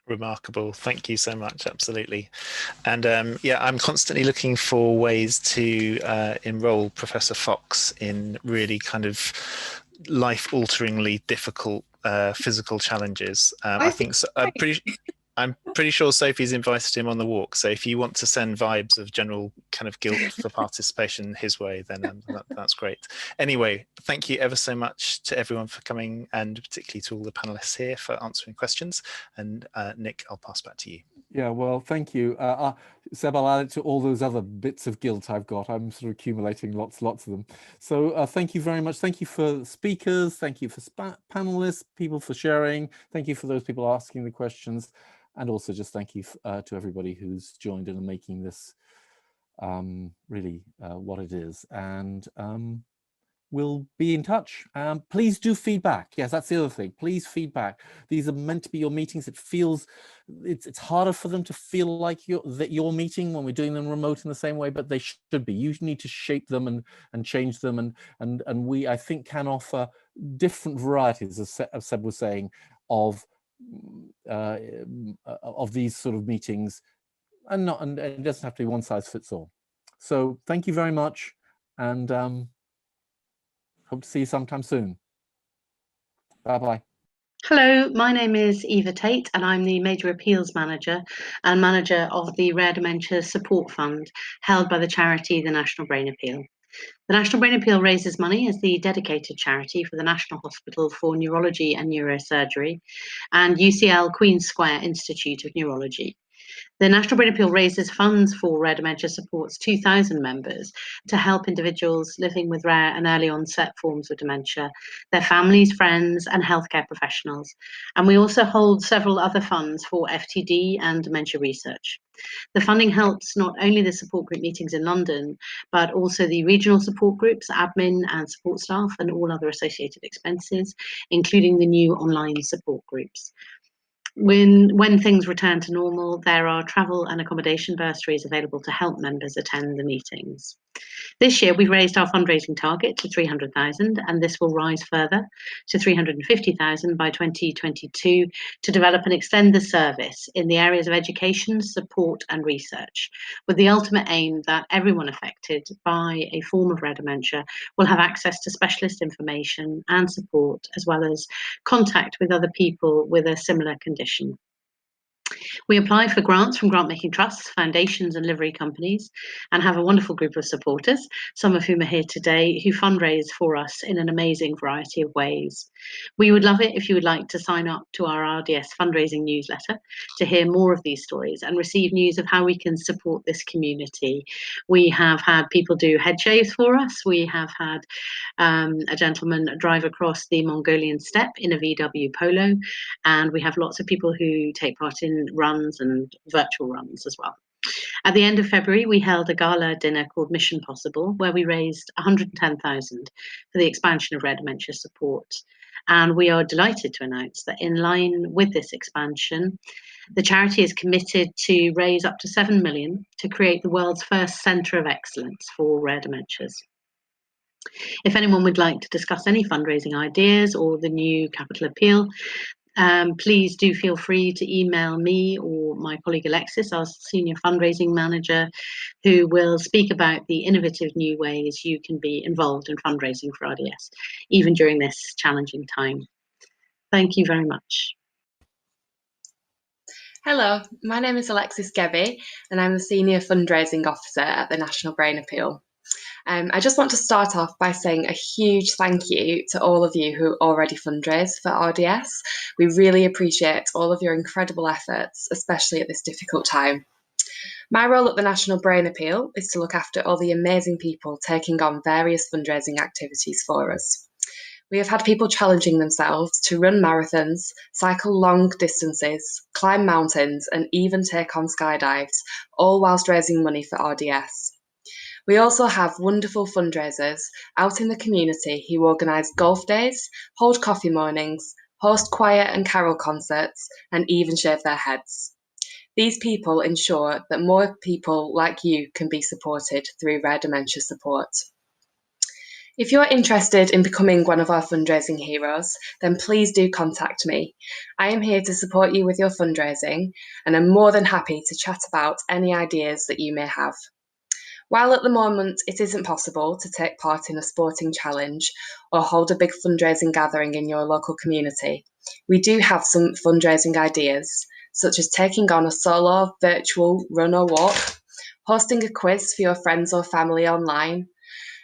Remarkable. Thank you so much. Absolutely. And yeah, I'm constantly looking for ways to enroll Professor Fox in really kind of life-alteringly difficult physical challenges. I think so, I'm pretty sure Sophie's invited him on the walk. So if you want to send vibes of general kind of guilt for participation his way, then that's great. Anyway, thank you ever so much to everyone for coming, and particularly to all the panelists here for answering questions. And Nick, I'll pass back to you. Yeah, well, thank you. Seb, I'll add it to all those other bits of guilt I've got. I'm sort of accumulating lots of them. So thank you very much. Thank you for speakers. Thank you for panelists, people for sharing. Thank you for those people asking the questions. And also just thank you to everybody who's joined in and making this really what it is. And we'll be in touch. Please do feedback. Yes, that's the other thing. Please feedback. These are meant to be your meetings. It feels, it's harder for them to feel like your meeting when we're doing them remote in the same way, but they should be. You need to shape them and change them. And we, I think, can offer different varieties, as Seb was saying, of these sort of meetings, and it doesn't have to be one size fits all. So thank you very much, and hope to see you sometime soon. Bye-bye. Hello, my name is Eva Tate, and I'm the Major Appeals Manager and Manager of the Rare Dementia Support Fund, held by the charity the National Brain Appeal. The National Brain Appeal raises money as the dedicated charity for the National Hospital for Neurology and Neurosurgery and UCL Queen's Square Institute of Neurology. The National Brain Appeal raises funds for Rare Dementia Support's 2,000 members to help individuals living with rare and early onset forms of dementia, their families, friends, and healthcare professionals. And we also hold several other funds for FTD and dementia research. The funding helps not only the support group meetings in London, but also the regional support groups, admin and support staff, and all other associated expenses, including the new online support groups. When things return to normal, there are travel and accommodation bursaries available to help members attend the meetings. This year, we've raised our fundraising target to 300,000, and this will rise further to 350,000 by 2022 to develop and extend the service in the areas of education, support, and research, with the ultimate aim that everyone affected by a form of rare dementia will have access to specialist information and support, as well as contact with other people with a similar condition. We apply for grants from grant-making trusts, foundations and livery companies, and have a wonderful group of supporters, some of whom are here today, who fundraise for us in an amazing variety of ways. We would love it if you would like to sign up to our RDS fundraising newsletter to hear more of these stories and receive news of how we can support this community. We have had people do head shaves for us. We have had a gentleman drive across the Mongolian steppe in a VW Polo, and we have lots of people who take part in runs and virtual runs as well. At the end of February, we held a gala dinner called Mission Possible, where we raised 110,000 for the expansion of rare dementia support. And we are delighted to announce that in line with this expansion, the charity is committed to raise up to 7 million to create the world's first centre of excellence for rare dementias. If anyone would like to discuss any fundraising ideas or the new capital appeal, please do feel free to email me or my colleague Alexis, our Senior Fundraising Manager, who will speak about the innovative new ways you can be involved in fundraising for RDS, even during this challenging time. Thank you very much. Hello, my name is Alexis Gebby and I'm the Senior Fundraising Officer at the National Brain Appeal. I just want to start off by saying a huge thank you to all of you who already fundraise for RDS. We really appreciate all of your incredible efforts, especially at this difficult time. My role at the National Brain Appeal is to look after all the amazing people taking on various fundraising activities for us. We have had people challenging themselves to run marathons, cycle long distances, climb mountains, and even take on skydives, all whilst raising money for RDS. We also have wonderful fundraisers out in the community who organise golf days, hold coffee mornings, host choir and carol concerts, and even shave their heads. These people ensure that more people like you can be supported through rare dementia support. If you're interested in becoming one of our fundraising heroes, then please do contact me. I am here to support you with your fundraising, and I'm more than happy to chat about any ideas that you may have. While at the moment it isn't possible to take part in a sporting challenge or hold a big fundraising gathering in your local community, we do have some fundraising ideas, such as taking on a solo virtual run or walk, hosting a quiz for your friends or family online,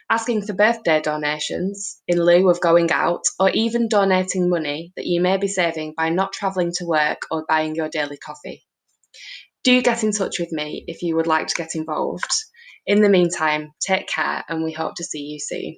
asking for birthday donations in lieu of going out, or even donating money that you may be saving by not travelling to work or buying your daily coffee. Do get in touch with me if you would like to get involved. In the meantime, take care and we hope to see you soon.